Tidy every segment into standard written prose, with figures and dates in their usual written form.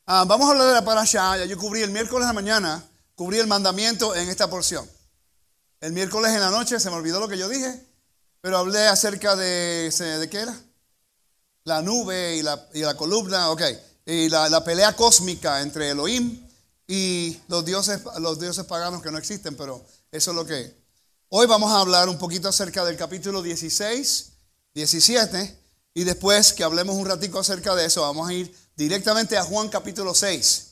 Vamos a hablar de la parashá. Ya yo cubrí el miércoles a la mañana, cubrí el mandamiento en esta porción. El miércoles en la noche se me olvidó lo que yo dije, pero hablé acerca ¿de qué era? La nube y la columna, ok. Y la pelea cósmica entre Elohim y los dioses paganos que no existen, pero eso es lo que es. Hoy vamos a hablar un poquito acerca del capítulo 16, 17, y después que hablemos un ratico acerca de eso, vamos a ir directamente a Juan capítulo 6.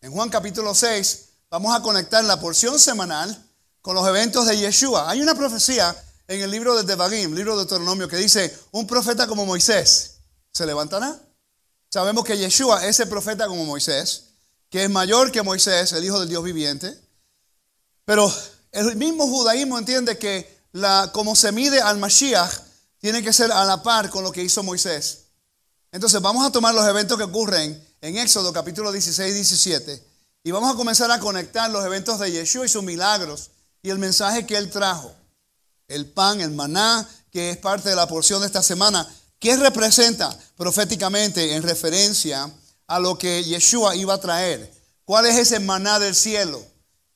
En Juan capítulo 6 vamos a conectar la porción semanal con los eventos de Yeshua. Hay una profecía en el libro de Devarim, libro de Deuteronomio, que dice, un profeta como Moisés se levantará. Sabemos que Yeshua es el profeta como Moisés, que es mayor que Moisés, el hijo del Dios viviente. Pero el mismo judaísmo entiende que como se mide al Mashiach, tiene que ser a la par con lo que hizo Moisés. Entonces vamos a tomar los eventos que ocurren en Éxodo capítulo 16 y 17 y vamos a comenzar a conectar los eventos de Yeshua y sus milagros y el mensaje que él trajo. El pan, el maná, que es parte de la porción de esta semana. ¿Qué representa proféticamente en referencia a lo que Yeshua iba a traer? ¿Cuál es ese maná del cielo?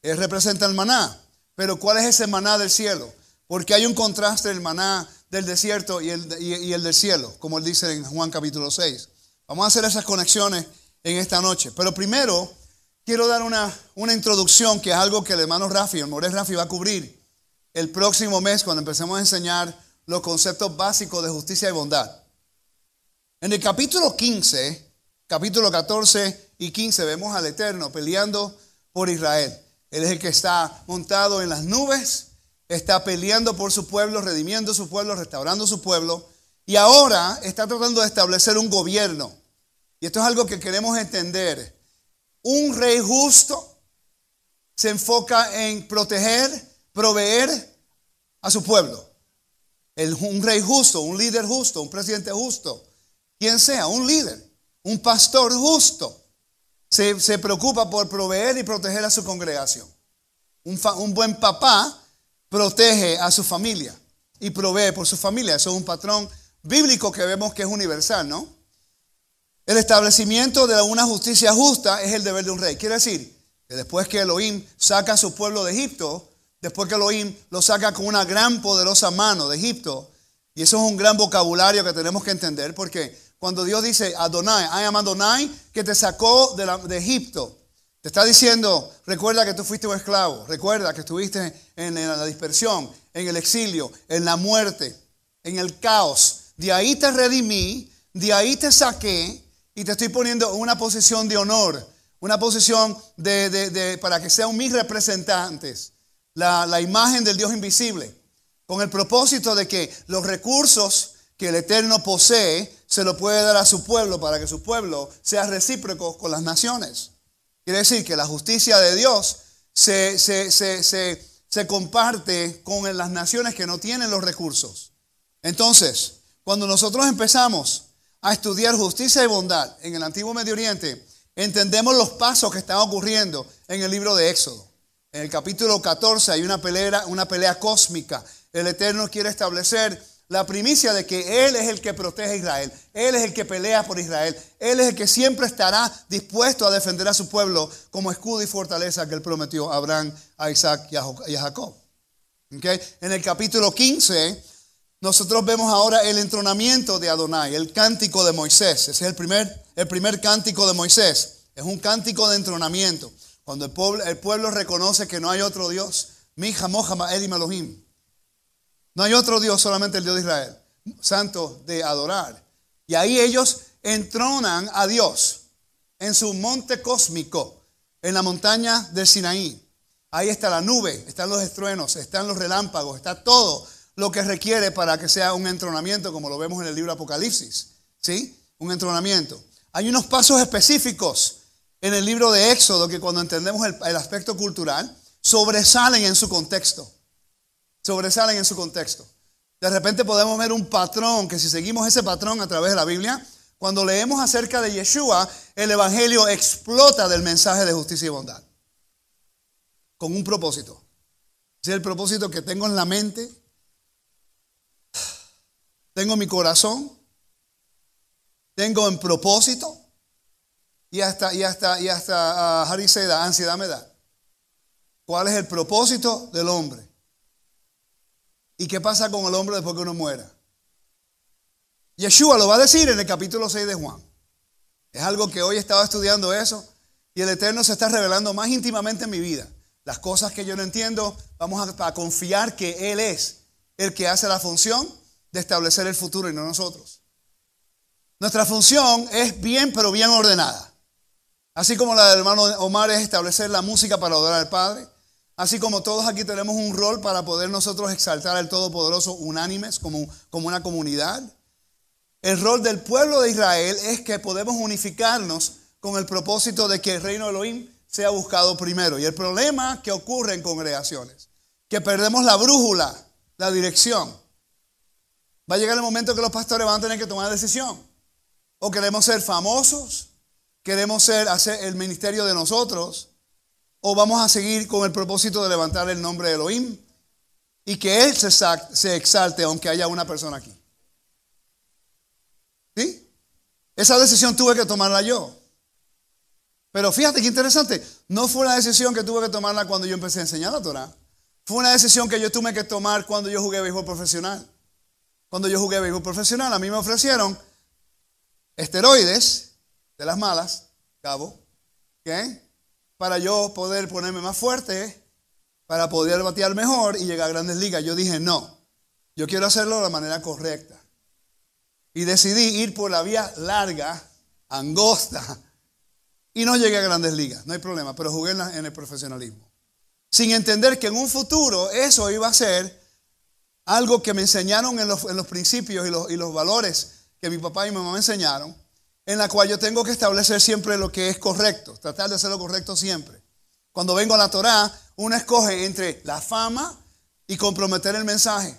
Él representa el maná, pero ¿cuál es ese maná del cielo? Porque hay un contraste del maná del desierto y el del cielo, como él dice en Juan capítulo 6. Vamos a hacer esas conexiones en esta noche. Pero primero quiero dar una introducción que es algo que el hermano Rafi, el Morés Rafi, va a cubrir el próximo mes cuando empecemos a enseñar los conceptos básicos de justicia y bondad. En el capítulo 15, capítulo 14 y 15 vemos al Eterno peleando por Israel. Él es el que está montado en las nubes, está peleando por su pueblo, redimiendo su pueblo, restaurando su pueblo. Y ahora está tratando de establecer un gobierno. Y esto es algo que queremos entender. Un rey justo se enfoca en proteger, proveer a su pueblo. Un rey justo, un líder justo, un presidente justo, quien sea, un líder, un pastor justo, se preocupa por proveer y proteger a su congregación. Un buen papá protege a su familia y provee por su familia. Eso es un patrón bíblico que vemos que es universal, ¿no? El establecimiento de una justicia justa es el deber de un rey. Quiere decir que después que Elohim saca a su pueblo de Egipto, después que Elohim lo saca con una gran poderosa mano de Egipto, y eso es un gran vocabulario que tenemos que entender, porque cuando Dios dice Adonai, I am Adonai, que te sacó de Egipto, te está diciendo, recuerda que tú fuiste un esclavo, recuerda que estuviste en la dispersión, en el exilio, en la muerte, en el caos. De ahí te redimí, de ahí te saqué y te estoy poniendo en una posición de honor, una posición para que sean mis representantes, la imagen del Dios invisible, con el propósito de que los recursos que el Eterno posee se lo puede dar a su pueblo para que su pueblo sea recíproco con las naciones. Quiere decir que la justicia de Dios se comparte con las naciones que no tienen los recursos. Entonces, cuando nosotros empezamos a estudiar justicia y bondad en el Antiguo Medio Oriente, entendemos los pasos que están ocurriendo en el libro de Éxodo. En el capítulo 14 hay una pelea cósmica. El Eterno quiere establecer la primicia de que Él es el que protege a Israel. Él es el que pelea por Israel. Él es el que siempre estará dispuesto a defender a su pueblo como escudo y fortaleza que Él prometió a Abraham, a Isaac y a Jacob. ¿Okay? En el capítulo 15, nosotros vemos ahora el entronamiento de Adonai, el cántico de Moisés. Ese es el primer cántico de Moisés. Es un cántico de entronamiento. Cuando el pueblo reconoce que no hay otro Dios. Mi Hamojama Elim Elohim. No hay otro Dios, solamente el Dios de Israel, santo de adorar. Y ahí ellos entronan a Dios en su monte cósmico, en la montaña del Sinaí. Ahí está la nube, están los estruenos, están los relámpagos, está todo lo que requiere para que sea un entronamiento, como lo vemos en el libro Apocalipsis. ¿Sí? Un entronamiento. Hay unos pasos específicos en el libro de Éxodo que cuando entendemos el aspecto cultural, sobresalen en su contexto. Sobresalen en su contexto. De repente podemos ver un patrón, que si seguimos ese patrón a través de la Biblia, cuando leemos acerca de Yeshua, el evangelio explota del mensaje de justicia y bondad. Con un propósito. Ese es el propósito que tengo en la mente, tengo en mi corazón, tengo en propósito y hasta Hariseda, ansiedad me da. ¿Cuál es el propósito del hombre? ¿Y qué pasa con el hombre después que uno muera? Yeshua lo va a decir en el capítulo 6 de Juan. Es algo que hoy estaba estudiando eso y el Eterno se está revelando más íntimamente en mi vida. Las cosas que yo no entiendo, vamos a confiar que Él es el que hace la función de establecer el futuro y no nosotros. Nuestra función es bien, pero bien ordenada. Así como la del hermano Omar es establecer la música para adorar al Padre. Así como todos aquí tenemos un rol para poder nosotros exaltar al Todopoderoso unánimes como una comunidad. El rol del pueblo de Israel es que podemos unificarnos con el propósito de que el reino de Elohim sea buscado primero. Y el problema que ocurre en congregaciones, que perdemos la brújula, la dirección. Va a llegar el momento que los pastores van a tener que tomar decisión. O queremos ser famosos, queremos hacer el ministerio de nosotros, o vamos a seguir con el propósito de levantar el nombre de Elohim y que Él se exalte aunque haya una persona aquí. ¿Sí? Esa decisión tuve que tomarla yo. Pero fíjate qué interesante. No fue una decisión que tuve que tomarla cuando yo empecé a enseñar la Torah. Fue una decisión que yo tuve que tomar cuando yo jugué béisbol profesional. Cuando yo jugué béisbol profesional, a mí me ofrecieron esteroides de las malas, cabo, ¿ok? Para yo poder ponerme más fuerte, para poder batear mejor y llegar a grandes ligas. Yo dije, no, yo quiero hacerlo de la manera correcta. Y decidí ir por la vía larga, angosta, y no llegué a grandes ligas, no hay problema, pero jugué en el profesionalismo. Sin entender que en un futuro eso iba a ser algo que me enseñaron en los principios y los valores que mi papá y mi mamá me enseñaron, en la cual yo tengo que establecer siempre lo que es correcto, tratar de hacer lo correcto siempre. Cuando vengo a la Torá, uno escoge entre la fama y comprometer el mensaje.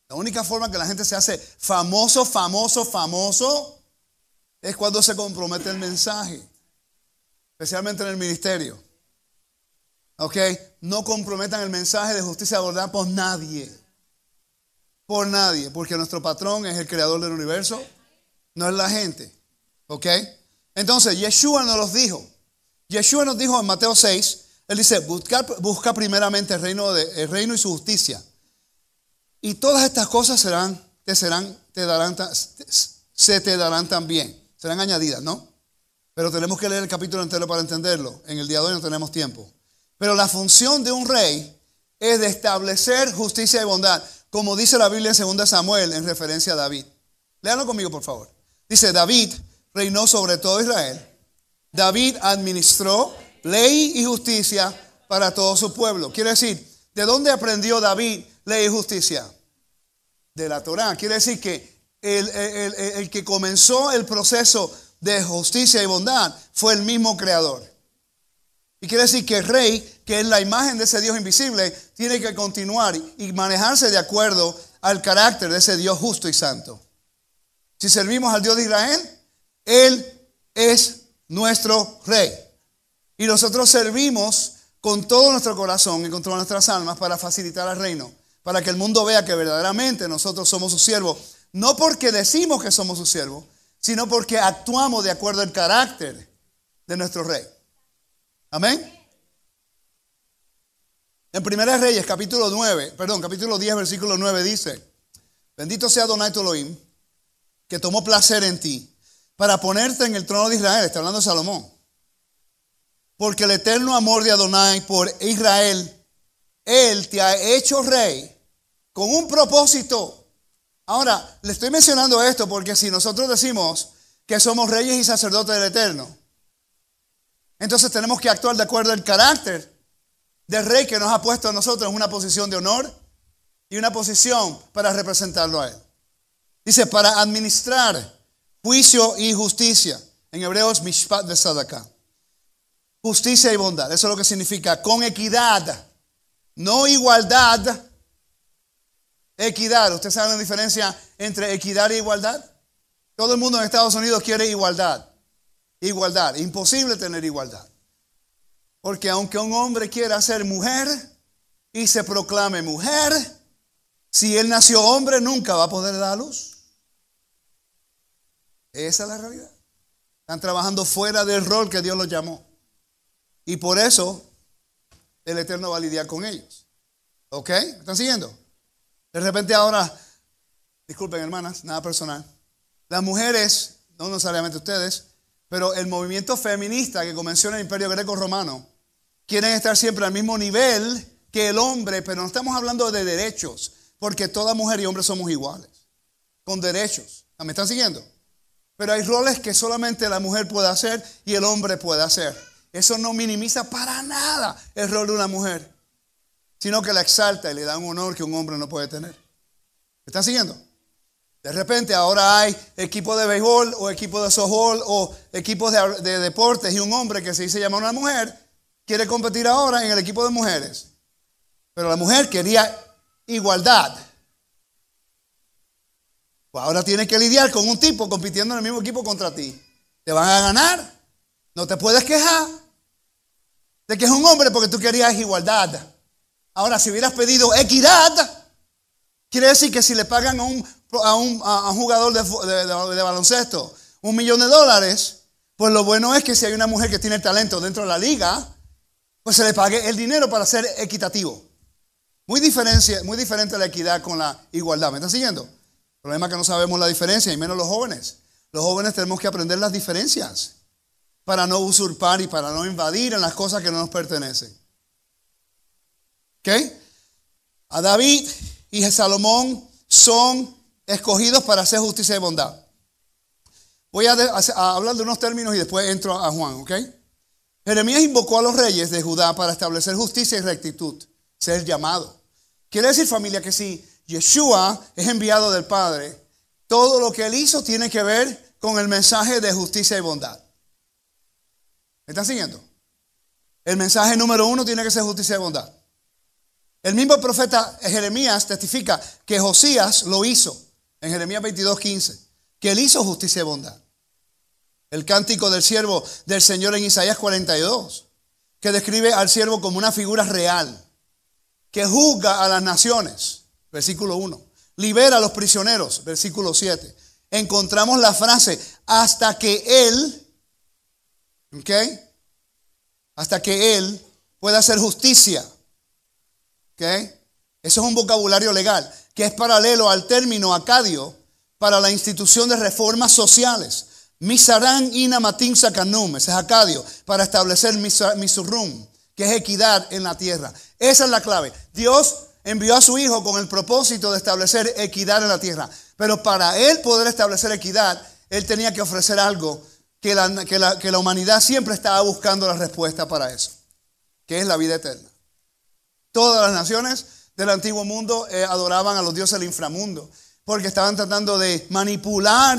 La única forma que la gente se hace famoso es cuando se compromete el mensaje, especialmente en el ministerio. ¿Ok? No comprometan el mensaje de justicia de verdad por nadie. Por nadie, porque nuestro patrón es el creador del universo, no es la gente. ¿Ok? Entonces, Yeshua nos los dijo. Yeshua nos dijo en Mateo 6, Él dice, busca primeramente el reino y su justicia. Y todas estas cosas se te darán también. Serán añadidas, ¿no? Pero tenemos que leer el capítulo entero para entenderlo. En el día de hoy no tenemos tiempo. Pero la función de un rey es de establecer justicia y bondad, como dice la Biblia en 2 Samuel en referencia a David. Léanlo conmigo, por favor. Dice, David reinó sobre todo Israel. David administró ley y justicia para todo su pueblo. Quiere decir, ¿de dónde aprendió David ley y justicia? De la Torá. Quiere decir que el que comenzó el proceso de justicia y bondad fue el mismo creador. Y quiere decir que el rey, que es la imagen de ese Dios invisible, tiene que continuar y manejarse de acuerdo al carácter de ese Dios justo y santo. Si servimos al Dios de Israel, Él es nuestro rey. Y nosotros servimos con todo nuestro corazón y con todas nuestras almas para facilitar el reino. Para que el mundo vea que verdaderamente nosotros somos sus siervos. No porque decimos que somos sus siervos, sino porque actuamos de acuerdo al carácter de nuestro rey. Amén. En 1 Reyes, capítulo 10, versículo 9 dice, bendito sea Adonai tu Elohim, que tomó placer en ti, para ponerte en el trono de Israel. Está hablando de Salomón. Porque el eterno amor de Adonai por Israel, Él te ha hecho rey con un propósito. Ahora, le estoy mencionando esto porque si nosotros decimos que somos reyes y sacerdotes del Eterno, entonces tenemos que actuar de acuerdo al carácter del rey que nos ha puesto a nosotros en una posición de honor y una posición para representarlo a Él. Dice, para administrar juicio y justicia. En hebreo es mishpat vesadaka. Justicia y bondad. Eso es lo que significa con equidad. No igualdad. Equidad. ¿Usted sabe la diferencia entre equidad e igualdad? Todo el mundo en Estados Unidos quiere igualdad. Igualdad. Imposible tener igualdad. Porque aunque un hombre quiera ser mujer y se proclame mujer, si él nació hombre nunca va a poder dar a luz. Esa es la realidad. Están trabajando fuera del rol que Dios los llamó. Y por eso el Eterno va a lidiar con ellos. ¿Ok? ¿Me están siguiendo? De repente ahora, disculpen hermanas, nada personal. Las mujeres, no necesariamente ustedes, pero el movimiento feminista que comenzó en el Imperio Greco-Romano, quieren estar siempre al mismo nivel que el hombre, pero no estamos hablando de derechos, porque toda mujer y hombre somos iguales, con derechos. ¿Me están siguiendo? Pero hay roles que solamente la mujer puede hacer y el hombre puede hacer. Eso no minimiza para nada el rol de una mujer, sino que la exalta y le da un honor que un hombre no puede tener. ¿Me están siguiendo? De repente ahora hay equipos de béisbol o equipos de softball o equipos de deportes y un hombre que se dice llamar a una mujer quiere competir ahora en el equipo de mujeres. Pero la mujer quería igualdad. Pues ahora tienes que lidiar con un tipo compitiendo en el mismo equipo contra ti. Te van a ganar. No te puedes quejar de que es un hombre porque tú querías igualdad. Ahora, si hubieras pedido equidad, quiere decir que si le pagan a un jugador de baloncesto $1 millón, pues lo bueno es que si hay una mujer que tiene talento dentro de la liga, pues se le pague el dinero para ser equitativo. Muy diferente la equidad con la igualdad. ¿Me están siguiendo? El problema es que no sabemos la diferencia, y menos los jóvenes. Los jóvenes tenemos que aprender las diferencias para no usurpar y para no invadir en las cosas que no nos pertenecen. ¿Ok? A David y a Salomón son escogidos para hacer justicia y bondad. Voy a hablar de unos términos y después entro a Juan, ¿ok? Jeremías invocó a los reyes de Judá para establecer justicia y rectitud. Ser llamado. Quiere decir, familia, que si Yeshua es enviado del Padre, todo lo que él hizo tiene que ver con el mensaje de justicia y bondad. ¿Me están siguiendo? El mensaje número 1 tiene que ser justicia y bondad. El mismo profeta Jeremías testifica que Josías lo hizo en Jeremías 22:15, que él hizo justicia y bondad. El cántico del siervo del Señor en Isaías 42, que describe al siervo como una figura real, que juzga a las naciones, versículo 1, libera a los prisioneros, versículo 7. Encontramos la frase, hasta que él, ¿ok? Hasta que él pueda hacer justicia. ¿Ok? Eso es un vocabulario legal que es paralelo al término acadio para la institución de reformas sociales. Misarán inamatim sacanum, ese es acadio, para establecer misurrum, que es equidad en la tierra. Esa es la clave. Dios envió a su Hijo con el propósito de establecer equidad en la tierra. Pero para él poder establecer equidad, él tenía que ofrecer algo que la humanidad siempre estaba buscando la respuesta para eso, que es la vida eterna. Todas las naciones del antiguo mundo adoraban a los dioses del inframundo, porque estaban tratando de manipular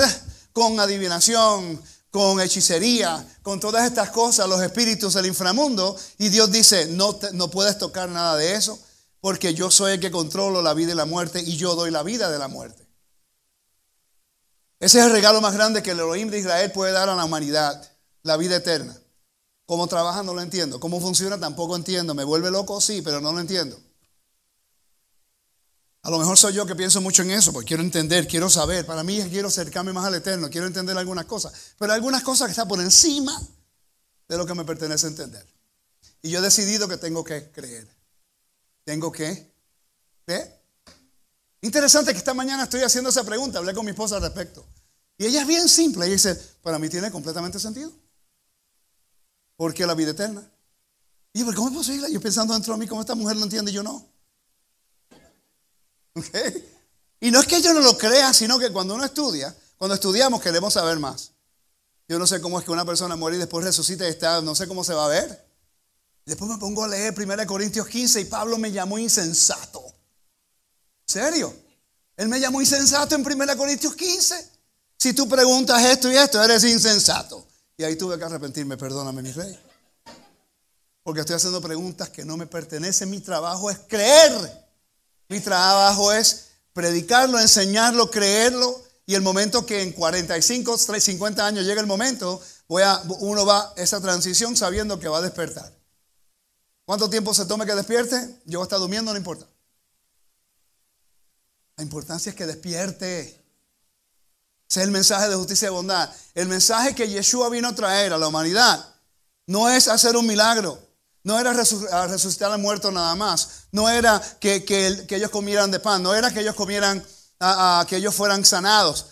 con adivinación, con hechicería, con todas estas cosas, los espíritus del inframundo. Y Dios dice, no puedes tocar nada de eso, porque yo soy el que controlo la vida y la muerte, y yo doy la vida de la muerte. Ese es el regalo más grande que el Elohim de Israel puede dar a la humanidad, la vida eterna. ¿Cómo trabaja? No lo entiendo. ¿Cómo funciona? Tampoco entiendo. ¿Me vuelve loco? Sí, pero no lo entiendo. A lo mejor soy yo que pienso mucho en eso, porque quiero entender, quiero saber. Para mí quiero acercarme más al Eterno, quiero entender algunas cosas. Pero hay algunas cosas que están por encima de lo que me pertenece entender. Y yo he decidido que tengo que creer. Tengo que creer. Interesante que esta mañana estoy haciendo esa pregunta. Hablé con mi esposa al respecto. Y ella es bien simple. Ella dice, para mí tiene completamente sentido. Porque la vida eterna. Y yo, ¿pero cómo es posible? Yo pensando dentro de mí, ¿cómo esta mujer lo entiende y yo no? ¿Okay? Y no es que yo no lo crea, sino que cuando uno estudia, cuando estudiamos queremos saber más. Yo no sé cómo es que una persona muere y después resucita y está, no sé cómo se va a ver. Después me pongo a leer 1 Corintios 15 y Pablo me llamó insensato. ¿En serio? Él me llamó insensato en 1 Corintios 15. Si tú preguntas esto y esto, eres insensato. Y ahí tuve que arrepentirme, perdóname mi rey. Porque estoy haciendo preguntas que no me pertenecen. Mi trabajo es creer. Mi trabajo es predicarlo, enseñarlo, creerlo. Y el momento que en 45, 50 años llega el momento, uno va esa transición sabiendo que va a despertar. ¿Cuánto tiempo se tome que despierte? Yo voy a estar durmiendo, no importa. La importancia es que despierte. Ese es el mensaje de justicia y bondad. El mensaje que Yeshua vino a traer a la humanidad no es hacer un milagro. No era resucitar al muerto nada más. No era que ellos comieran de pan. No era que ellos comieran, que ellos fueran sanados.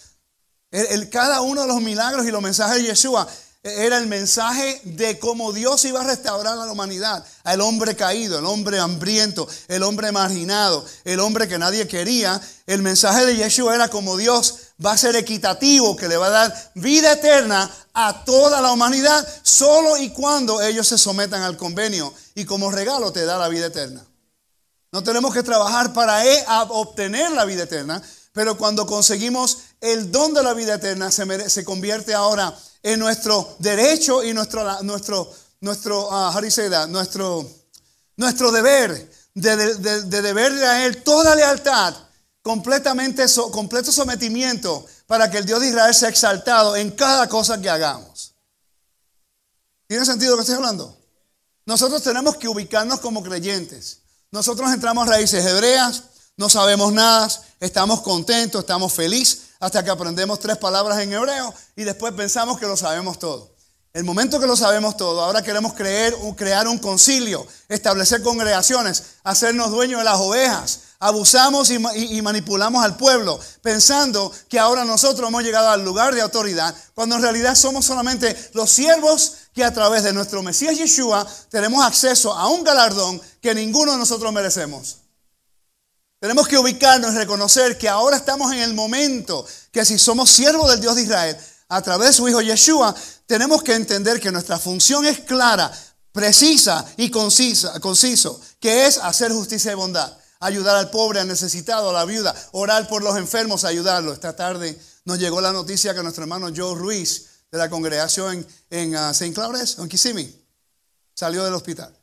Cada uno de los milagros y los mensajes de Yeshua era el mensaje de cómo Dios iba a restaurar a la humanidad, al hombre caído, el hombre hambriento, el hombre marginado, el hombre que nadie quería. El mensaje de Yeshua era como Dios va a ser equitativo, que le va a dar vida eterna a toda la humanidad, solo y cuando ellos se sometan al convenio, y como regalo te da la vida eterna. No tenemos que trabajar para obtener la vida eterna, pero cuando conseguimos el don de la vida eterna, se convierte ahora en nuestro derecho y nuestro deber de deberle a Él toda lealtad, completo sometimiento, para que el Dios de Israel sea exaltado en cada cosa que hagamos. ¿Tiene sentido lo que estoy hablando? Nosotros tenemos que ubicarnos como creyentes. Nosotros entramos a raíces hebreas, no sabemos nada, estamos contentos, estamos felices, hasta que aprendemos 3 palabras en hebreo y después pensamos que lo sabemos todo. El momento que lo sabemos todo, ahora queremos crear un concilio, establecer congregaciones, hacernos dueños de las ovejas. Abusamos y manipulamos al pueblo, pensando que ahora nosotros hemos llegado al lugar de autoridad, cuando en realidad somos solamente los siervos que a través de nuestro Mesías Yeshua tenemos acceso a un galardón que ninguno de nosotros merecemos. Tenemos que ubicarnos y reconocer que ahora estamos en el momento que si somos siervos del Dios de Israel, a través de su Hijo Yeshua, tenemos que entender que nuestra función es clara, precisa y conciso, que es hacer justicia y bondad, ayudar al pobre, al necesitado, a la viuda, orar por los enfermos, ayudarlos. Esta tarde nos llegó la noticia que nuestro hermano Joe Ruiz, de la congregación en St. Claudes, en Kissimmee, salió del hospital.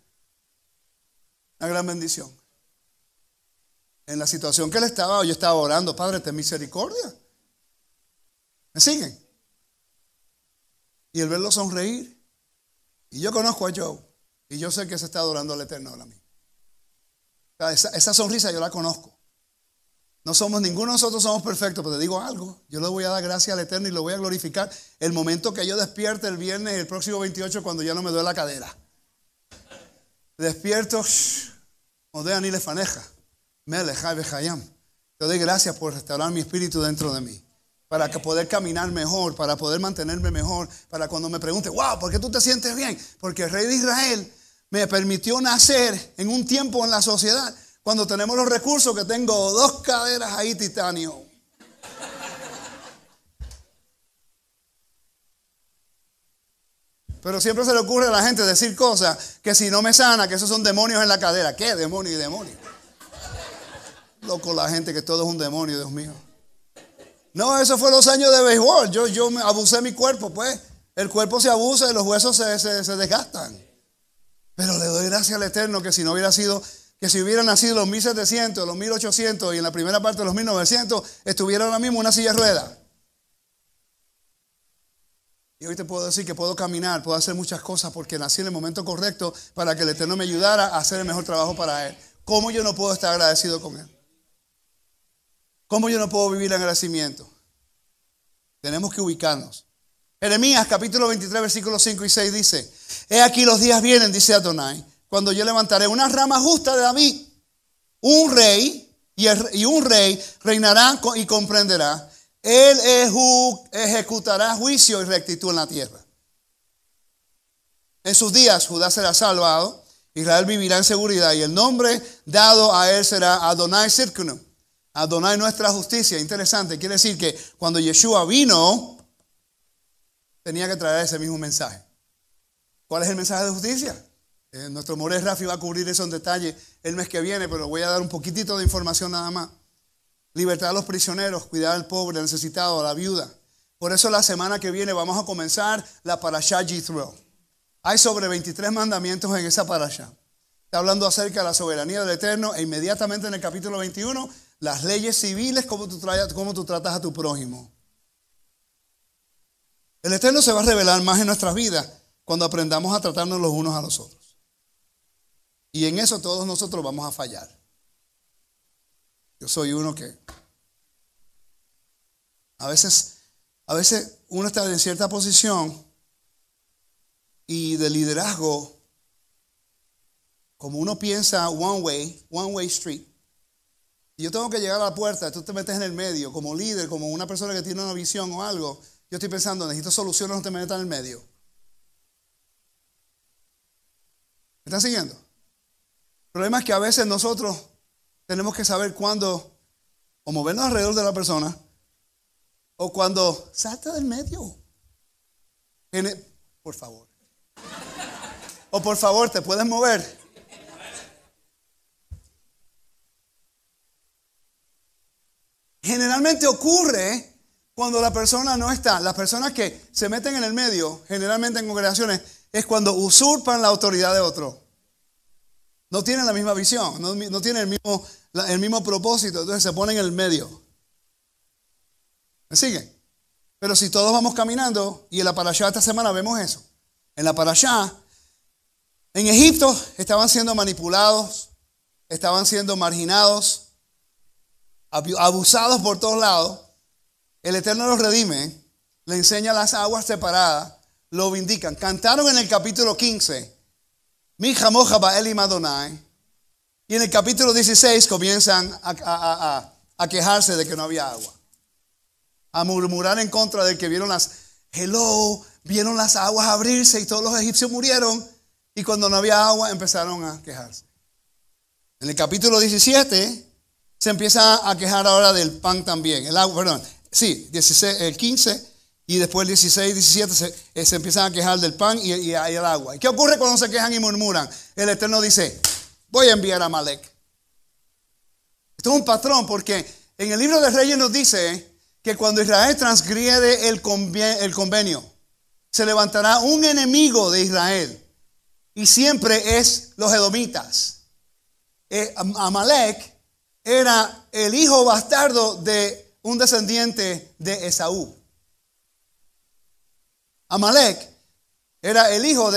Una gran bendición. En la situación que él estaba, yo estaba orando, Padre, ten misericordia. ¿Me siguen? Y el verlo sonreír. Y yo conozco a Joe. Y yo sé que se está adorando al Eterno ahora mismo. O sea, esa sonrisa yo la conozco. Ninguno de nosotros somos perfectos, pero te digo algo. Yo le voy a dar gracias al Eterno y lo voy a glorificar. El momento que yo despierte el viernes, el próximo 28, cuando ya no me duele la cadera. Despierto, Odea ni le faneja. Te doy gracias por restaurar mi espíritu dentro de mí, para poder caminar mejor, para poder mantenerme mejor, para cuando me pregunte, wow, ¿por qué tú te sientes bien? Porque el Rey de Israel me permitió nacer en un tiempo en la sociedad cuando tenemos los recursos, que tengo 2 caderas ahí titanio. Pero siempre se le ocurre a la gente decir cosas que si no me sana, que esos son demonios en la cadera. ¿Qué demonio y demonio? Loco la gente, que todo es un demonio, Dios mío. No, eso fue los años de béisbol. Yo me abusé mi cuerpo, pues. El cuerpo se abusa y los huesos se desgastan. Pero le doy gracias al Eterno que si no hubiera sido, que si hubiera nacido en los 1700, los 1800 y en la primera parte de los 1900, estuviera ahora mismo en una silla de ruedas. Y hoy te puedo decir que puedo caminar, puedo hacer muchas cosas porque nací en el momento correcto para que el Eterno me ayudara a hacer el mejor trabajo para Él. ¿Cómo yo no puedo estar agradecido con Él? ¿Cómo yo no puedo vivir en agradecimiento? Tenemos que ubicarnos. Jeremías capítulo 23 versículos 5 y 6 dice: He aquí los días vienen, dice Adonai, cuando yo levantaré una rama justa de David, un rey, y un rey reinará y comprenderá. Él ejecutará juicio y rectitud en la tierra. En sus días Judá será salvado, Israel vivirá en seguridad, y el nombre dado a él será Adonai Sirkenu. Adonai nuestra justicia. Interesante, quiere decir que cuando Yeshua vino, tenía que traer ese mismo mensaje. ¿Cuál es el mensaje de justicia? Nuestro Moré Rafi va a cubrir eso en detalle el mes que viene, pero voy a dar un poquitito de información nada más. Libertad a los prisioneros, cuidar al pobre, al necesitado, a la viuda. Por eso la semana que viene vamos a comenzar la Parashá Jethro. Hay sobre 23 mandamientos en esa Parashá. Está hablando acerca de la soberanía del Eterno, e inmediatamente en el capítulo 21, las leyes civiles, cómo tú tratas a tu prójimo. El Eterno se va a revelar más en nuestras vidas cuando aprendamos a tratarnos los unos a los otros. Y en eso todos nosotros vamos a fallar. Yo soy uno que a veces A veces uno está en cierta posición y de liderazgo, como uno piensa one way street. Y yo tengo que llegar a la puerta, tú te metes en el medio, como líder, como una persona que tiene una visión o algo. Yo estoy pensando, necesito soluciones, no te metas en el medio. ¿Me están siguiendo? El problema es que a veces nosotros tenemos que saber cuándo o movernos alrededor de la persona o cuando salte del medio. Por favor. O por favor, ¿te puedes mover? Generalmente ocurre cuando la persona no está. Las personas que se meten en el medio, generalmente en congregaciones, es cuando usurpan la autoridad de otro. No tienen la misma visión, no tienen el mismo propósito, entonces se ponen en el medio. ¿Me siguen? Pero si todos vamos caminando, y en la parashá esta semana vemos eso. En la parashá, en Egipto estaban siendo manipulados, estaban siendo marginados, abusados por todos lados. El Eterno los redime, le enseña las aguas separadas, lo vindican. Cantaron en el capítulo 15, Mi Jamoja Ba'elim Adonai, y en el capítulo 16 comienzan a quejarse de que no había agua, a murmurar en contra del que vieron las aguas abrirse y todos los egipcios murieron, y cuando no había agua empezaron a quejarse. En el capítulo 17 se empieza a quejar ahora del pan también. El agua, perdón. Sí, 16, el 15 y después el 16, 17 se empiezan a quejar del pan y el agua. ¿Y qué ocurre cuando se quejan y murmuran? El Eterno dice, voy a enviar a Amalek. Esto es un patrón porque en el libro de Reyes nos dice que cuando Israel transgrede el convenio, se levantará un enemigo de Israel y siempre es los edomitas. Amalek era el hijo bastardo de un descendiente de Esaú. Amalek era el hijo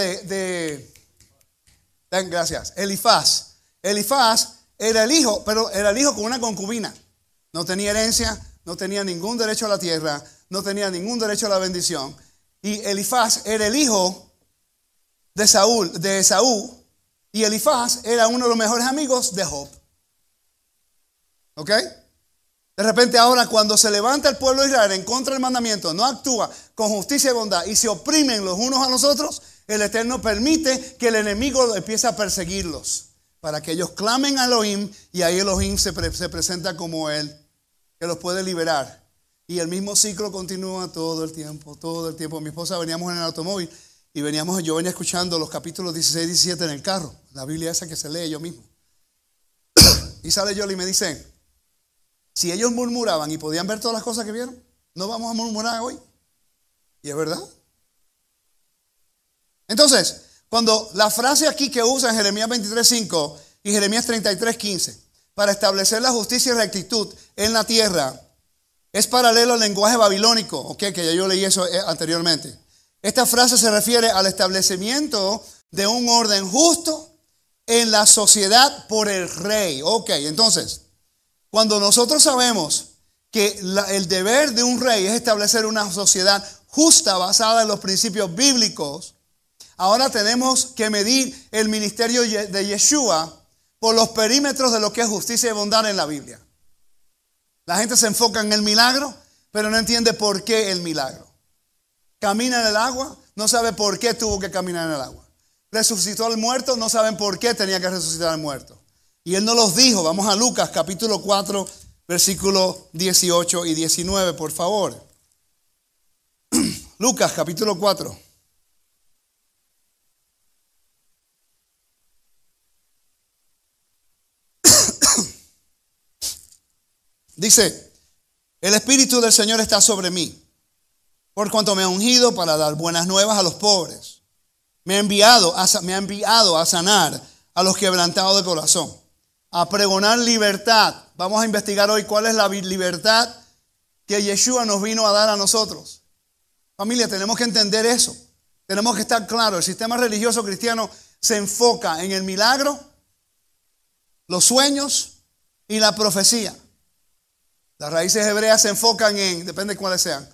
gracias, Elifaz. Elifaz era el hijo, pero era el hijo con una concubina. No tenía herencia, no tenía ningún derecho a la tierra, no tenía ningún derecho a la bendición. Y Elifaz era el hijo de Esaú, y Elifaz era uno de los mejores amigos de Job. ¿Ok? De repente ahora cuando se levanta el pueblo de Israel en contra del mandamiento, no actúa con justicia y bondad y se oprimen los unos a los otros, el Eterno permite que el enemigo empiece a perseguirlos para que ellos clamen a Elohim y ahí Elohim se presenta como él, que los puede liberar. Y el mismo ciclo continúa todo el tiempo, todo el tiempo. Mi esposa veníamos en el automóvil y yo venía escuchando los capítulos 16 y 17 en el carro, la Biblia esa que se lee yo mismo. Y sale Yoli y me dice, si ellos murmuraban y podían ver todas las cosas que vieron, no vamos a murmurar hoy. Y es verdad. Entonces, cuando la frase aquí que usa en Jeremías 23:5 y Jeremías 33:15 para establecer la justicia y rectitud en la tierra, es paralelo al lenguaje babilónico, que ya yo leí eso anteriormente. Esta frase se refiere al establecimiento de un orden justo en la sociedad por el rey. Entonces, cuando nosotros sabemos que el deber de un rey es establecer una sociedad justa basada en los principios bíblicos, ahora tenemos que medir el ministerio de Yeshua por los perímetros de lo que es justicia y bondad en la Biblia. La gente se enfoca en el milagro, pero no entiende por qué el milagro. Camina en el agua, no sabe por qué tuvo que caminar en el agua. Resucitó al muerto, no saben por qué tenía que resucitar al muerto. Y él no los dijo. Vamos a Lucas capítulo 4, versículos 18 y 19, por favor. Lucas capítulo 4. Dice, el Espíritu del Señor está sobre mí, por cuanto me ha ungido para dar buenas nuevas a los pobres. Me ha enviado a sanar a los quebrantados de corazón, a pregonar libertad. Vamos a investigar hoy cuál es la libertad que Yeshua nos vino a dar a nosotros. Familia, tenemos que entender eso. Tenemos que estar claros. El sistema religioso cristiano se enfoca en el milagro, los sueños y la profecía. Las raíces hebreas se enfocan depende de cuáles sean,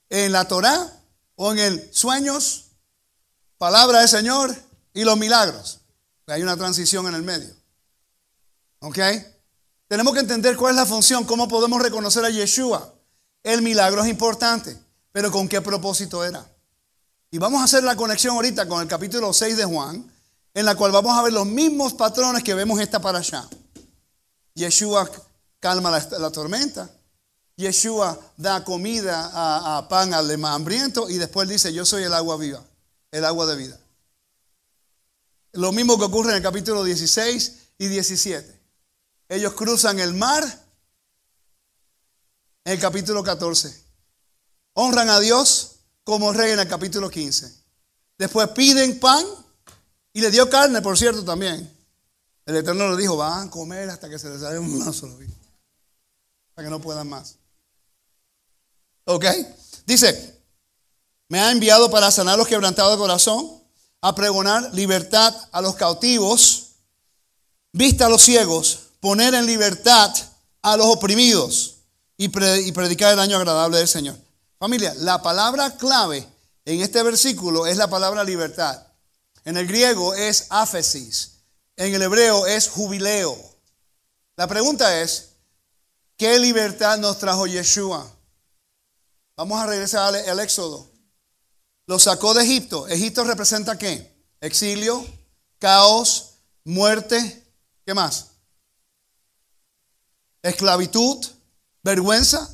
en la Torá o en el sueños, palabra del Señor y los milagros. Hay una transición en el medio. ¿Ok? Tenemos que entender cuál es la función, cómo podemos reconocer a Yeshua. El milagro es importante, pero ¿con qué propósito era? Y vamos a hacer la conexión ahorita con el capítulo 6 de Juan, en la cual vamos a ver los mismos patrones que vemos en esta parashá. Yeshua calma la tormenta. Yeshua da comida a pan al hambriento y después dice, yo soy el agua viva, el agua de vida. Lo mismo que ocurre en el capítulo 16 y 17. Ellos cruzan el mar en el capítulo 14. Honran a Dios como rey en el capítulo 15. Después piden pan y le dio carne, por cierto, también. El Eterno le dijo, van a comer hasta que se les salga un solo bicho, para que no puedan más. ¿Ok? Dice, me ha enviado para sanar a los quebrantados de corazón, a pregonar libertad a los cautivos, vista a los ciegos, poner en libertad a los oprimidos y predicar el año agradable del Señor. Familia, la palabra clave en este versículo es la palabra libertad. En el griego es áfesis. En el hebreo es jubileo. La pregunta es, ¿qué libertad nos trajo Yeshua? Vamos a regresar al Éxodo. Lo sacó de Egipto. ¿Egipto representa qué? Exilio, caos, muerte. ¿Qué más? Esclavitud, vergüenza.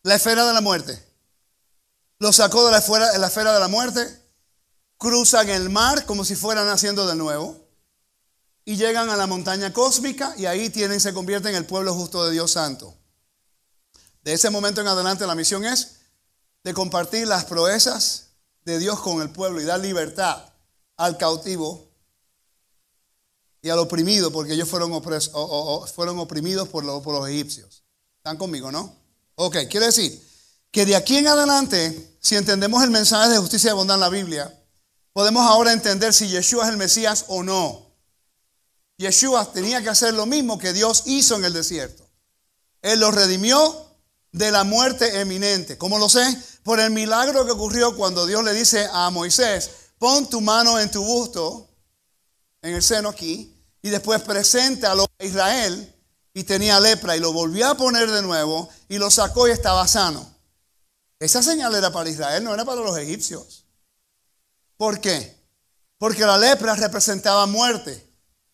La esfera de la muerte. Lo sacó de la esfera de la muerte. Cruzan el mar como si fueran naciendo de nuevo. Y llegan a la montaña cósmica y ahí se convierten en el pueblo justo de Dios Santo. De ese momento en adelante la misión es de compartir las proezas de Dios con el pueblo y dar libertad al cautivo y al oprimido, porque ellos fueron oprimidos por los egipcios. ¿Están conmigo, no? Ok, quiere decir que de aquí en adelante, si entendemos el mensaje de justicia y bondad en la Biblia, podemos ahora entender si Yeshua es el Mesías o no. Yeshua tenía que hacer lo mismo que Dios hizo en el desierto. Él los redimió de la muerte eminente. ¿Cómo lo sé? Por el milagro que ocurrió cuando Dios le dice a Moisés, pon tu mano en tu busto, en el seno aquí, y después preséntalo a Israel, y tenía lepra, y lo volvió a poner de nuevo, y lo sacó y estaba sano. Esa señal era para Israel, no era para los egipcios. ¿Por qué? Porque la lepra representaba muerte.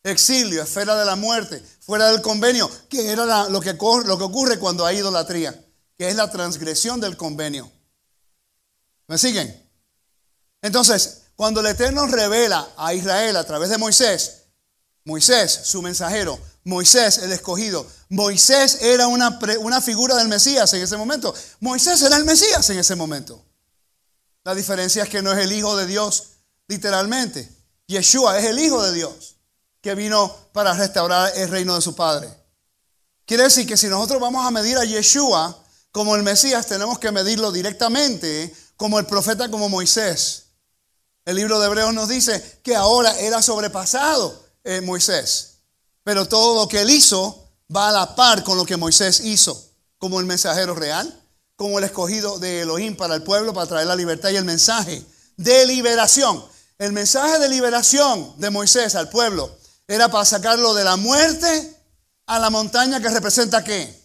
Exilio, esfera de la muerte, fuera del convenio, que era lo que ocurre cuando hay idolatría, que es la transgresión del convenio. ¿Me siguen? Entonces, cuando el Eterno revela a Israel a través de Moisés, su mensajero, Moisés el escogido, Moisés era una figura del Mesías en ese momento. Moisés era el Mesías en ese momento. La diferencia es que no es el Hijo de Dios literalmente. Yeshua es el Hijo de Dios, que vino para restaurar el reino de su Padre. Quiere decir que si nosotros vamos a medir a Yeshua como el Mesías, tenemos que medirlo directamente como el profeta, como Moisés. El libro de Hebreos nos dice que ahora era sobrepasado Moisés, pero todo lo que él hizo va a la par con lo que Moisés hizo, como el mensajero real, como el escogido de Elohim para el pueblo, para traer la libertad y el mensaje de liberación. El mensaje de liberación de Moisés al pueblo era para sacarlo de la muerte a la montaña, que representa ¿qué?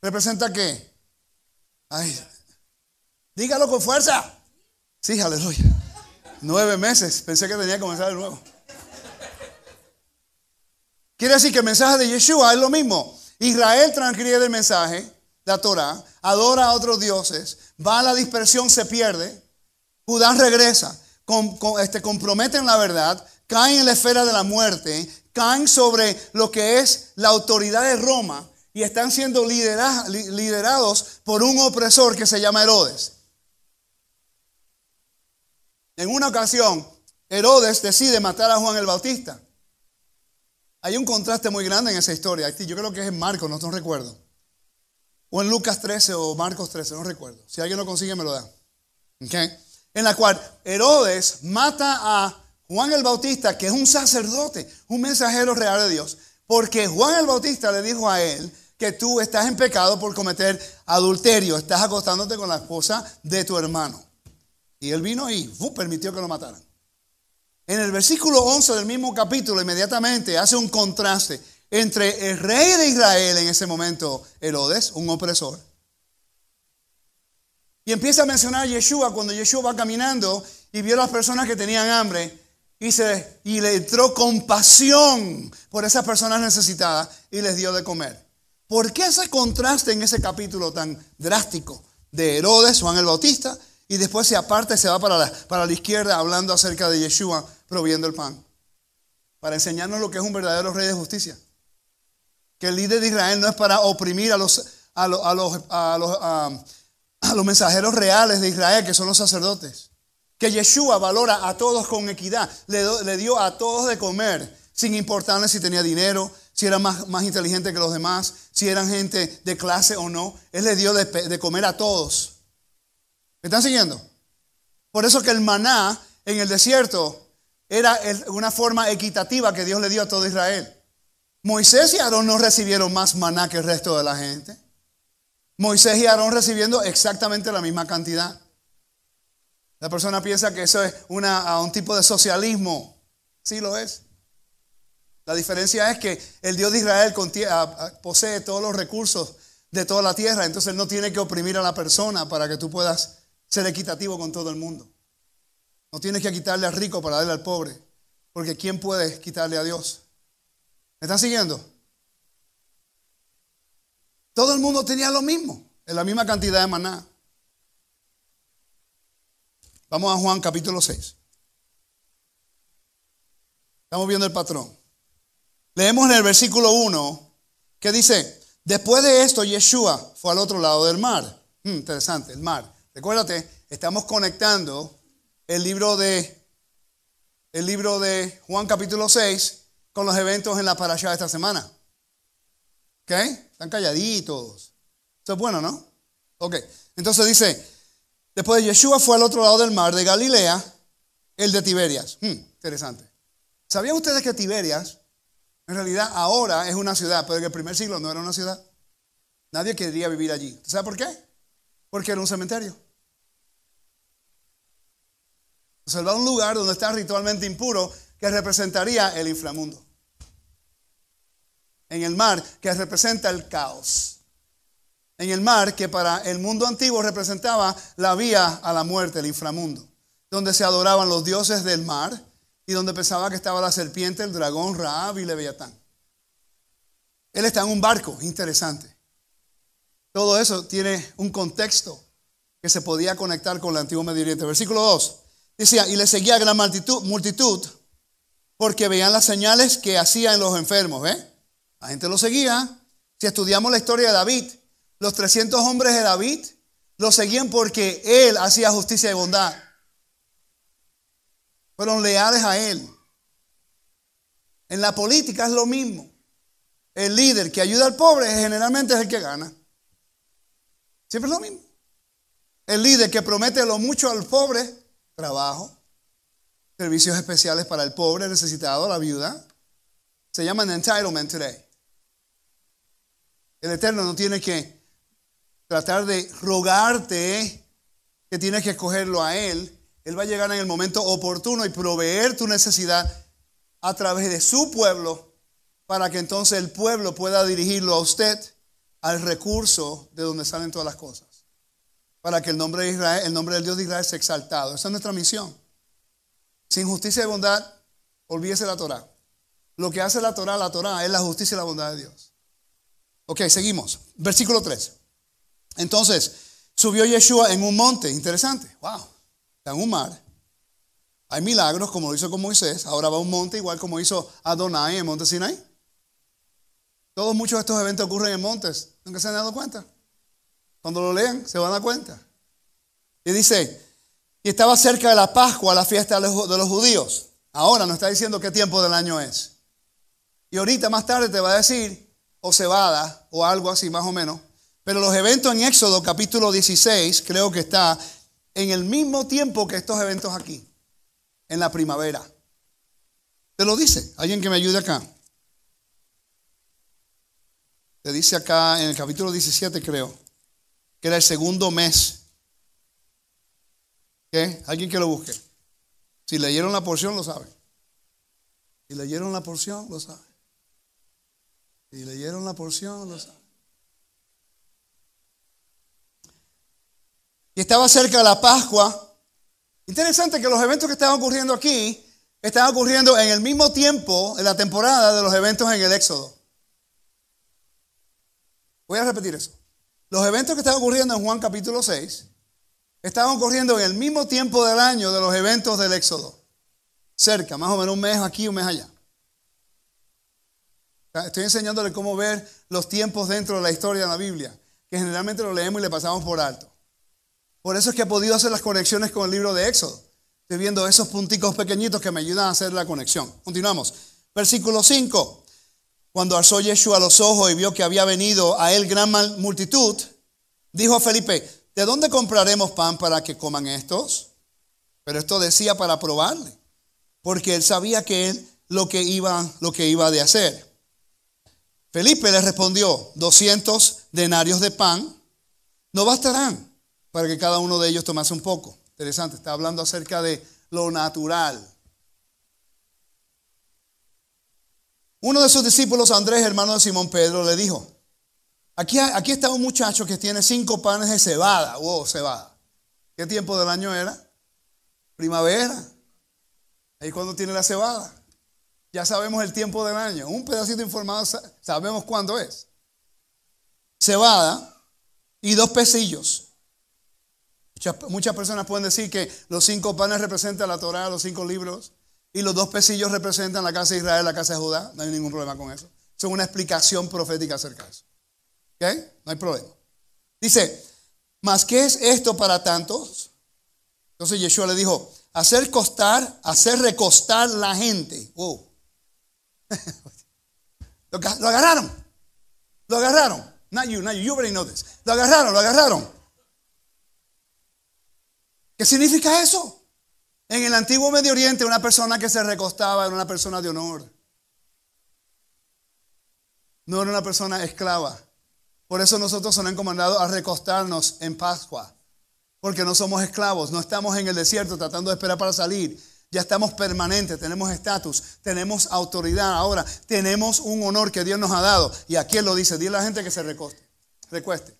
¿Representa qué? Ay, dígalo con fuerza. Sí, aleluya. 9 meses, pensé que tenía que comenzar de nuevo. Quiere decir que el mensaje de Yeshua es lo mismo. Israel transgrede el mensaje, la Torah, adora a otros dioses, va a la dispersión, se pierde. Judá regresa, comprometen la verdad, caen en la esfera de la muerte, caen sobre lo que es la autoridad de Roma y están siendo liderados por un opresor que se llama Herodes. En una ocasión, Herodes decide matar a Juan el Bautista. Hay un contraste muy grande en esa historia. Yo creo que es en Marcos, no recuerdo. O en Lucas 13 o Marcos 13, no recuerdo. Si alguien lo consigue, me lo da. ¿Okay? En la cual Herodes mata a Juan el Bautista, que es un sacerdote, un mensajero real de Dios, porque Juan el Bautista le dijo a él que tú estás en pecado por cometer adulterio. Estás acostándote con la esposa de tu hermano. Y él vino y permitió que lo mataran. En el versículo 11 del mismo capítulo, inmediatamente hace un contraste entre el rey de Israel en ese momento, Herodes, un opresor. Y empieza a mencionar a Yeshua cuando Yeshua va caminando y vio a las personas que tenían hambre y le entró compasión por esas personas necesitadas y les dio de comer. ¿Por qué ese contraste en ese capítulo tan drástico de Herodes, Juan el Bautista, y después se aparta y se va para la izquierda hablando acerca de Yeshua proviendo el pan? Para enseñarnos lo que es un verdadero rey de justicia. Que el líder de Israel no es para oprimir a los mensajeros reales de Israel, que son los sacerdotes. Que Yeshua valora a todos con equidad. Le dio a todos de comer, sin importarle si tenía dinero, si era más inteligente que los demás, si eran gente de clase o no. Él le dio de comer a todos. ¿Me están siguiendo? Por eso que el maná en el desierto era una forma equitativa que Dios le dio a todo Israel. Moisés y Aarón no recibieron más maná que el resto de la gente. Moisés y Aarón recibiendo exactamente la misma cantidad. La persona piensa que eso es un tipo de socialismo. Sí lo es. La diferencia es que el Dios de Israel posee todos los recursos de toda la tierra. Entonces Él no tiene que oprimir a la persona para que tú puedas ser equitativo con todo el mundo. No tienes que quitarle al rico para darle al pobre. Porque ¿quién puede quitarle a Dios? ¿Me están siguiendo? Todo el mundo tenía lo mismo, en la misma cantidad de maná. Vamos a Juan capítulo 6. Estamos viendo el patrón. Leemos en el versículo 1 que dice: después de esto Yeshua fue al otro lado del mar. Interesante, el mar. Recuérdate, estamos conectando el libro de Juan capítulo 6 con los eventos en la parashá de esta semana. ¿Ok? Están calladitos. Eso es bueno, ¿no? Ok. Entonces dice: después de Yeshua fue al otro lado del mar de Galilea, el de Tiberias. Interesante. ¿Sabían ustedes que Tiberias en realidad ahora es una ciudad, pero en el primer siglo no era una ciudad? Nadie quería vivir allí. ¿Sabe por qué? Porque era un cementerio. O sea, era un lugar donde está ritualmente impuro, que representaría el inframundo. En el mar, que representa el caos. En el mar, que para el mundo antiguo representaba la vía a la muerte, el inframundo. Donde se adoraban los dioses del mar y donde pensaba que estaba la serpiente, el dragón, Rahab y Leviatán. Él está en un barco, interesante. Todo eso tiene un contexto que se podía conectar con el antiguo Medio Oriente. Versículo 2. Decía: y le seguía gran multitud porque veían las señales que hacía en los enfermos. ¿Ve? La gente lo seguía. Si estudiamos la historia de David, los 300 hombres de David lo seguían porque él hacía justicia y bondad. Fueron leales a él. En la política es lo mismo. El líder que ayuda al pobre generalmente es el que gana. Siempre es lo mismo. El líder que promete lo mucho al pobre, trabajo, servicios especiales para el pobre necesitado, la viuda, se llaman entitlement today. El Eterno no tiene que tratar de rogarte que tienes que escogerlo a Él. Él va a llegar en el momento oportuno y proveer tu necesidad a través de su pueblo, para que entonces el pueblo pueda dirigirlo a usted al recurso de donde salen todas las cosas. Para que el nombre de Israel, el nombre del Dios de Israel sea exaltado. Esa es nuestra misión. Sin justicia y bondad, olvídese la Torá. Lo que hace la Torá es la justicia y la bondad de Dios. Ok, seguimos. Versículo 3. Entonces, subió Yeshua en un monte. Interesante. Wow. Está en un mar. Hay milagros como lo hizo con Moisés. Ahora va a un monte igual como hizo Adonai en el monte Sinai. Muchos de estos eventos ocurren en montes. ¿Nunca se han dado cuenta? Cuando lo lean se van a dar cuenta. Y dice: y estaba cerca de la Pascua, la fiesta de los judíos. Ahora nos está diciendo qué tiempo del año es. Y ahorita más tarde te va a decir, o cebada, o algo así más o menos. Pero los eventos en Éxodo capítulo 16 creo que está en el mismo tiempo que estos eventos aquí. En la primavera. Te lo dice. Alguien que me ayude acá. que dice acá en el capítulo 17, creo, que era el segundo mes. ¿Qué? Alguien que lo busque. Si leyeron la porción, lo saben. Si leyeron la porción, lo saben. Si leyeron la porción, lo saben. Y estaba cerca de la Pascua. Interesante que los eventos que estaban ocurriendo aquí estaban ocurriendo en el mismo tiempo, en la temporada de los eventos en el Éxodo. Voy a repetir eso. Los eventos que estaban ocurriendo en Juan capítulo 6 estaban ocurriendo en el mismo tiempo del año de los eventos del Éxodo. Cerca, más o menos un mes aquí, un mes allá. Estoy enseñándole cómo ver los tiempos dentro de la historia de la Biblia, que generalmente lo leemos y le pasamos por alto. Por eso es que he podido hacer las conexiones con el libro de Éxodo. Estoy viendo esos punticos pequeñitos que me ayudan a hacer la conexión. Continuamos. Versículo 5. Cuando alzó Yeshua los ojos y vio que había venido a él gran multitud, dijo a Felipe: ¿de dónde compraremos pan para que coman estos? Pero esto decía para probarle, porque él sabía que él lo que iba de hacer. Felipe le respondió: 200 denarios de pan no bastarán para que cada uno de ellos tomase un poco. Interesante, está hablando acerca de lo natural. Uno de sus discípulos, Andrés, hermano de Simón Pedro, le dijo: aquí está un muchacho que tiene 5 panes de cebada. Wow, cebada. ¿Qué tiempo del año era? Primavera. Ahí cuando tiene la cebada. Ya sabemos el tiempo del año. Un pedacito informado, sabemos cuándo es. Cebada y 2 pesillos. Muchas personas pueden decir que los 5 panes representan la Torá, los 5 libros, y los 2 pesillos representan la casa de Israel, la casa de Judá. No hay ningún problema con eso. Es una explicación profética acerca de eso. ¿Ok? No hay problema. Dice: ¿mas qué es esto para tantos? Entonces Yeshua le dijo: hacer recostar la gente. Wow. Lo agarraron. Not you already know this. Lo agarraron. ¿Qué significa eso? En el antiguo Medio Oriente, una persona que se recostaba era una persona de honor. No era una persona esclava. Por eso nosotros nos han encomendado a recostarnos en Pascua. Porque no somos esclavos, no estamos en el desierto tratando de esperar para salir. Ya estamos permanentes, tenemos estatus, tenemos autoridad. Ahora tenemos un honor que Dios nos ha dado. Y aquí Él lo dice: dile a la gente que se recueste.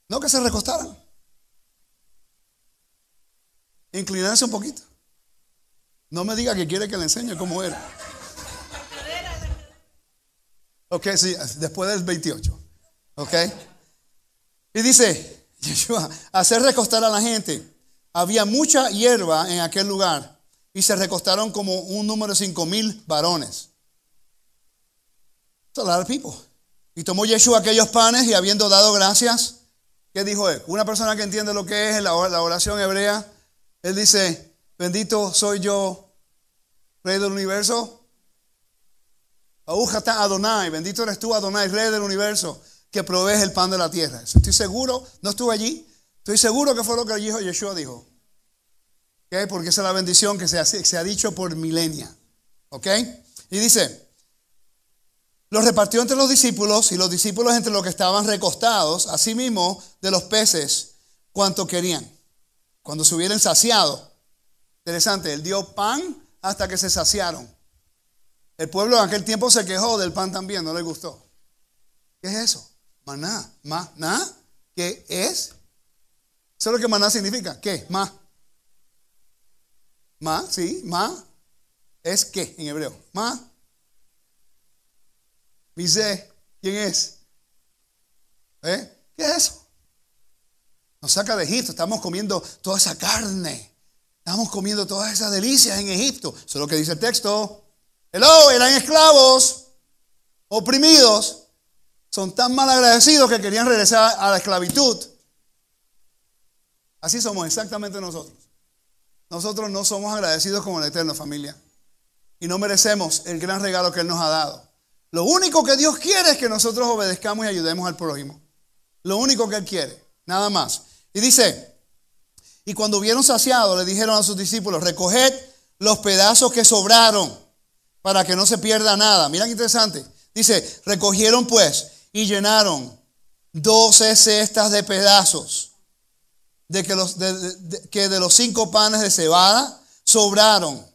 No que se recostaran. Inclinarse un poquito. No me diga que quiere que le enseñe cómo era. Ok, sí, después del 28. Ok. Y dice Yeshua: hacer recostar a la gente. Había mucha hierba en aquel lugar y se recostaron como un número de 5,000 varones. That's a lot of people. Y tomó Yeshua aquellos panes y, habiendo dado gracias, ¿qué dijo él? Una persona que entiende lo que es la oración hebrea. Él dice: bendito soy yo, Rey del universo. Ahujata Adonai, bendito eres tú, Adonai, Rey del universo, que provees el pan de la tierra. Estoy seguro, no estuve allí, estoy seguro que fue lo que Yeshua dijo. ¿Okay? Porque esa es la bendición que se ha dicho por milenia. ¿Ok? Y dice: los repartió entre los discípulos, y los discípulos entre los que estaban recostados, asimismo de los peces, cuanto querían. Cuando se hubieran saciado. Interesante, él dio pan hasta que se saciaron. El pueblo en aquel tiempo se quejó del pan también, no le gustó. ¿Qué es eso? Maná. ¿Maná? ¿Qué es? Eso es lo que maná significa. ¿Qué? Sí, es qué en hebreo. Mise, ¿quién es? ¿Qué es eso? Nos saca de Egipto, estamos comiendo toda esa carne, estamos comiendo todas esas delicias en Egipto. Eso es lo que dice el texto. Eran esclavos, oprimidos, son tan mal agradecidos que querían regresar a la esclavitud. Así somos exactamente nosotros. Nosotros no somos agradecidos con el Eterno, familia, y no merecemos el gran regalo que Él nos ha dado. Lo único que Dios quiere es que nosotros obedezcamos y ayudemos al prójimo. Lo único que Él quiere, nada más. Y dice: y cuando hubieron saciado, le dijeron a sus discípulos: recoged los pedazos que sobraron, para que no se pierda nada. Mira qué interesante. Dice, recogieron pues y llenaron 12 cestas de pedazos que de los 5 panes de cebada sobraron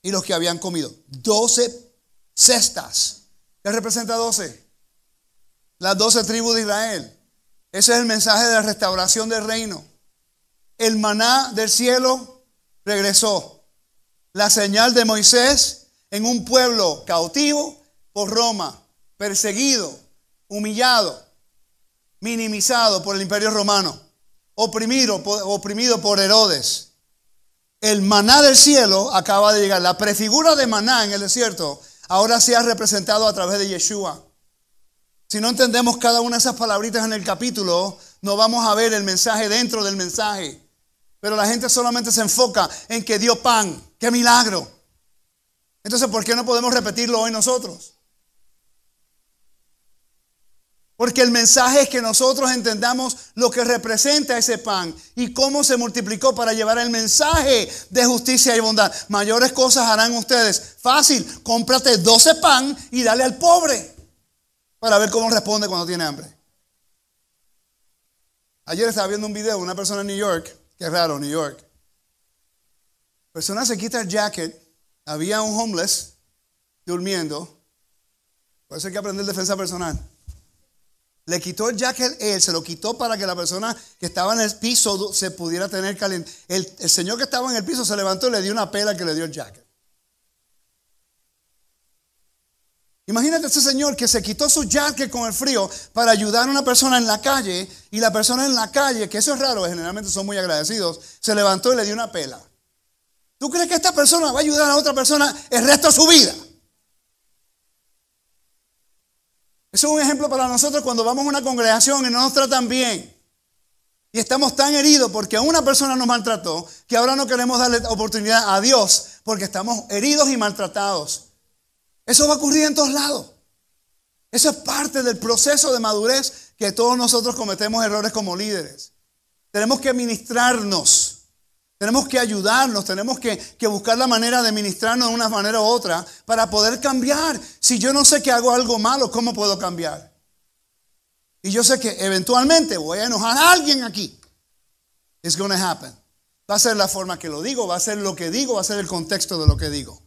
y los que habían comido. 12 cestas. ¿Qué representa 12? Las 12 tribus de Israel. Ese es el mensaje de la restauración del reino. El maná del cielo regresó. La señal de Moisés en un pueblo cautivo por Roma, perseguido, humillado, minimizado por el imperio romano, oprimido por Herodes. El maná del cielo acaba de llegar. La prefigura de maná en el desierto ahora se ha representado a través de Yeshua. Si no entendemos cada una de esas palabritas en el capítulo, no vamos a ver el mensaje dentro del mensaje. Pero la gente solamente se enfoca en que dio pan. ¡Qué milagro! Entonces, ¿por qué no podemos repetirlo hoy nosotros? Porque el mensaje es que nosotros entendamos lo que representa ese pan y cómo se multiplicó para llevar el mensaje de justicia y bondad. Mayores cosas harán ustedes. Fácil, cómprate 12 pan y dale al pobre para ver cómo responde cuando tiene hambre. Ayer estaba viendo un video de una persona en New York. Qué raro, New York. La persona se quita el jacket. Había un homeless durmiendo. Por eso hay que aprender defensa personal. Le quitó el jacket él, se lo quitó para que la persona que estaba en el piso se pudiera tener caliente. El señor que estaba en el piso se levantó y le dio una pela que le dio el jacket. Imagínate ese señor que se quitó su jacket con el frío para ayudar a una persona en la calle, y la persona en la calle, que eso es raro, generalmente son muy agradecidos, se levantó y le dio una pela. ¿Tú crees que esta persona va a ayudar a otra persona el resto de su vida? Eso es un ejemplo para nosotros cuando vamos a una congregación y no nos tratan bien. Y estamos tan heridos porque una persona nos maltrató que ahora no queremos darle oportunidad a Dios porque estamos heridos y maltratados. Eso va a ocurrir en todos lados. Eso es parte del proceso de madurez que todos nosotros cometemos errores como líderes. Tenemos que ministrarnos. Tenemos que ayudarnos, tenemos que buscar la manera de ministrarnos de una manera u otra para poder cambiar. Si yo no sé que hago algo malo, ¿cómo puedo cambiar? Y yo sé que eventualmente voy a enojar a alguien aquí. It's going to happen. Va a ser la forma que lo digo, va a ser lo que digo, va a ser el contexto de lo que digo.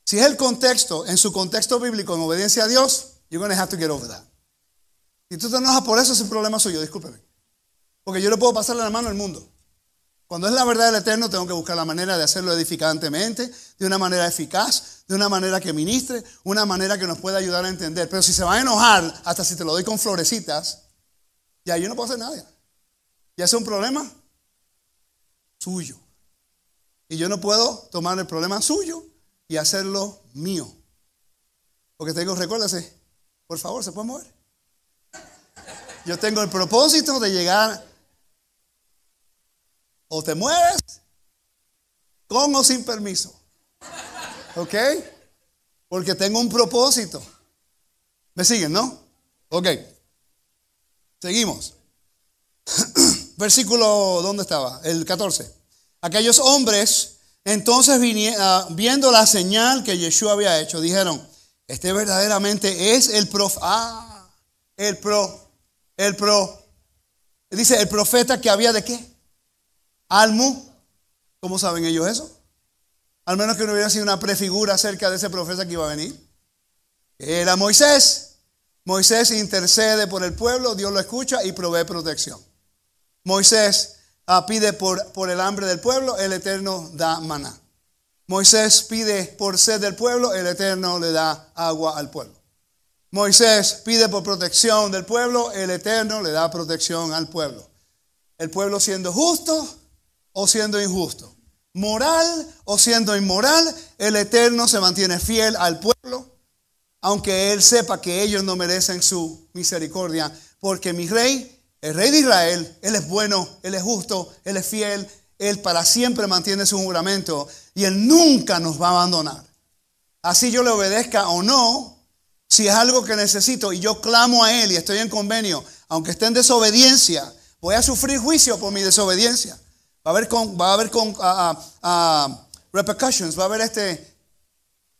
Si es el contexto, en su contexto bíblico, en obediencia a Dios, you're going to have to get over that. Si tú te enojas por eso, es un problema suyo, discúlpeme. Porque yo le puedo pasarle la mano al mundo. Cuando es la verdad del Eterno, tengo que buscar la manera de hacerlo edificantemente, de una manera eficaz, de una manera que ministre, una manera que nos pueda ayudar a entender. Pero si se va a enojar, hasta si te lo doy con florecitas, ya yo no puedo hacer nada. Ya es un problema suyo. Y yo no puedo tomar el problema suyo y hacerlo mío. Porque tengo, recuérdese, por favor, ¿se puede mover? Yo tengo el propósito de llegar. O te mueves con o sin permiso. ¿Ok? Porque tengo un propósito. ¿Me siguen, no? Ok. Seguimos. Versículo, ¿dónde estaba? El 14. Aquellos hombres, entonces viendo la señal que Yeshua había hecho, dijeron, este verdaderamente es el dice, el profeta que había de qué? Almu. ¿Cómo saben ellos eso? Al menos que no hubiera sido una prefigura acerca de ese profeta que iba a venir. Era Moisés. Moisés intercede por el pueblo, Dios lo escucha y provee protección. Moisés pide por el hambre del pueblo, el Eterno da maná. Moisés pide por sed del pueblo, el Eterno le da agua al pueblo. Moisés pide por protección del pueblo, el Eterno le da protección al pueblo. El pueblo siendo justo o siendo injusto, moral o siendo inmoral, el Eterno se mantiene fiel al pueblo, aunque Él sepa que ellos no merecen su misericordia, porque mi rey, el rey de Israel, Él es bueno, Él es justo, Él es fiel, Él para siempre mantiene su juramento y Él nunca nos va a abandonar. Así yo le obedezca o no, si es algo que necesito y yo clamo a Él y estoy en convenio, aunque esté en desobediencia, voy a sufrir juicio por mi desobediencia. Va a haber repercussions, va a haber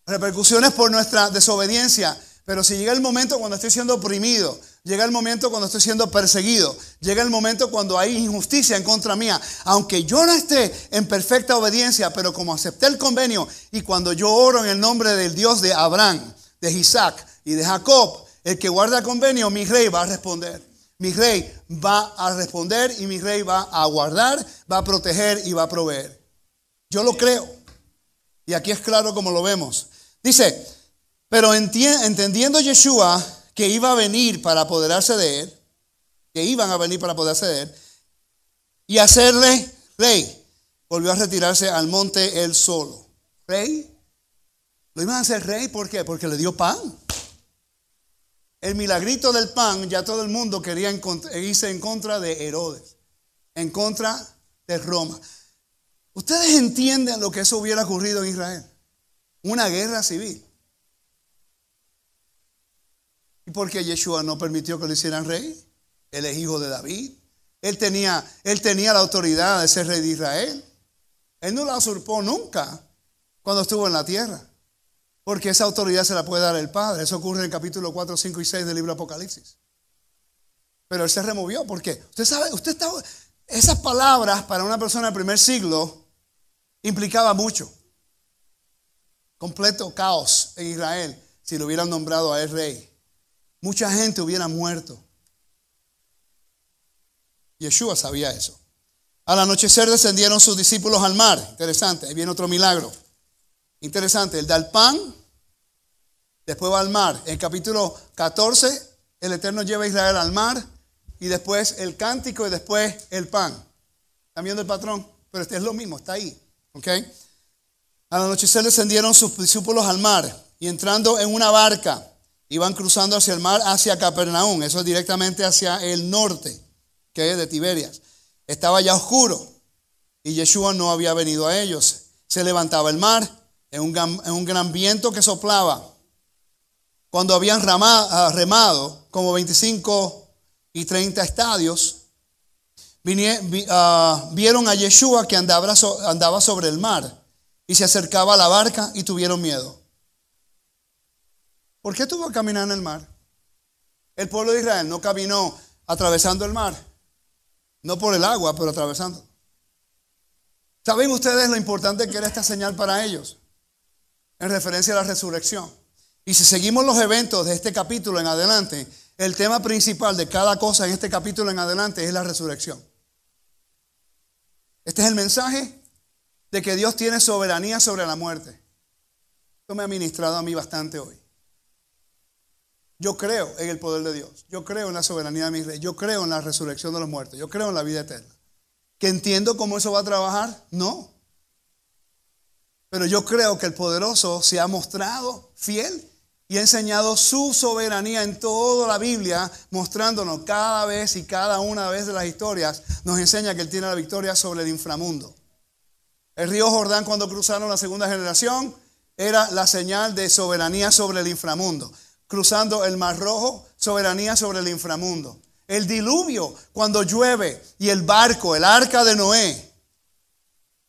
repercusiones por nuestra desobediencia. Pero si llega el momento cuando estoy siendo oprimido, llega el momento cuando estoy siendo perseguido, llega el momento cuando hay injusticia en contra mía, aunque yo no esté en perfecta obediencia, pero como acepté el convenio y cuando yo oro en el nombre del Dios de Abraham, de Isaac y de Jacob, el que guarda el convenio, mi rey va a responder. Mi rey va a responder y mi rey va a guardar, va a proteger y va a proveer. Yo lo creo. Y aquí es claro como lo vemos. Dice, pero entendiendo Yeshua que iba a venir para apoderarse de él, que iban a venir para apoderarse de él, y hacerle rey, volvió a retirarse al monte él solo. ¿Rey? Lo iban a hacer rey, ¿por qué? Porque le dio pan. El milagrito del pan, ya todo el mundo quería irse en contra de Herodes, en contra de Roma. ¿Ustedes entienden lo que eso hubiera ocurrido en Israel? Una guerra civil. ¿Y por qué Yeshua no permitió que lo hicieran rey? Él es hijo de David. Él tenía la autoridad de ser rey de Israel. Él no la usurpó nunca cuando estuvo en la tierra. Porque esa autoridad se la puede dar el Padre. Eso ocurre en el capítulo 4, 5 y 6 del libro de Apocalipsis. Pero él se removió. ¿Por qué? Esas palabras para una persona del primer siglo implicaba mucho. Completo caos en Israel si lo hubieran nombrado a él rey. Mucha gente hubiera muerto. Yeshua sabía eso. Al anochecer descendieron sus discípulos al mar. Interesante, ahí viene otro milagro. Interesante, él da el pan, después va al mar. En el capítulo 14, el Eterno lleva a Israel al mar y después el cántico y después el pan. ¿Están viendo el patrón? Pero es lo mismo, está ahí. ¿Ok? Al anochecer descendieron sus discípulos al mar y entrando en una barca, iban cruzando hacia el mar, hacia Capernaum. Eso es directamente hacia el norte, que es de Tiberias. Estaba ya oscuro y Yeshua no había venido a ellos. Se levantaba el mar en un gran viento que soplaba. Cuando habían remado como 25 y 30 estadios, vieron a Yeshua que andaba sobre el mar y se acercaba a la barca y tuvieron miedo. ¿Por qué tuvo que caminar en el mar? El pueblo de Israel no caminó atravesando el mar, no por el agua, pero atravesando. ¿Saben ustedes lo importante que era esta señal para ellos? En referencia a la resurrección. Y si seguimos los eventos de este capítulo en adelante, el tema principal de cada cosa en este capítulo en adelante es la resurrección. Este es el mensaje de que Dios tiene soberanía sobre la muerte. Esto me ha ministrado a mí bastante hoy. Yo creo en el poder de Dios. Yo creo en la soberanía de mi rey. Yo creo en la resurrección de los muertos. Yo creo en la vida eterna. ¿Que entiendo cómo eso va a trabajar? No. Pero yo creo que el poderoso se ha mostrado fiel y ha enseñado su soberanía en toda la Biblia, mostrándonos cada vez y cada una vez de las historias, nos enseña que Él tiene la victoria sobre el inframundo. El río Jordán, cuando cruzaron la segunda generación, era la señal de soberanía sobre el inframundo. Cruzando el Mar Rojo, soberanía sobre el inframundo. El diluvio, cuando llueve, y el barco, el arca de Noé,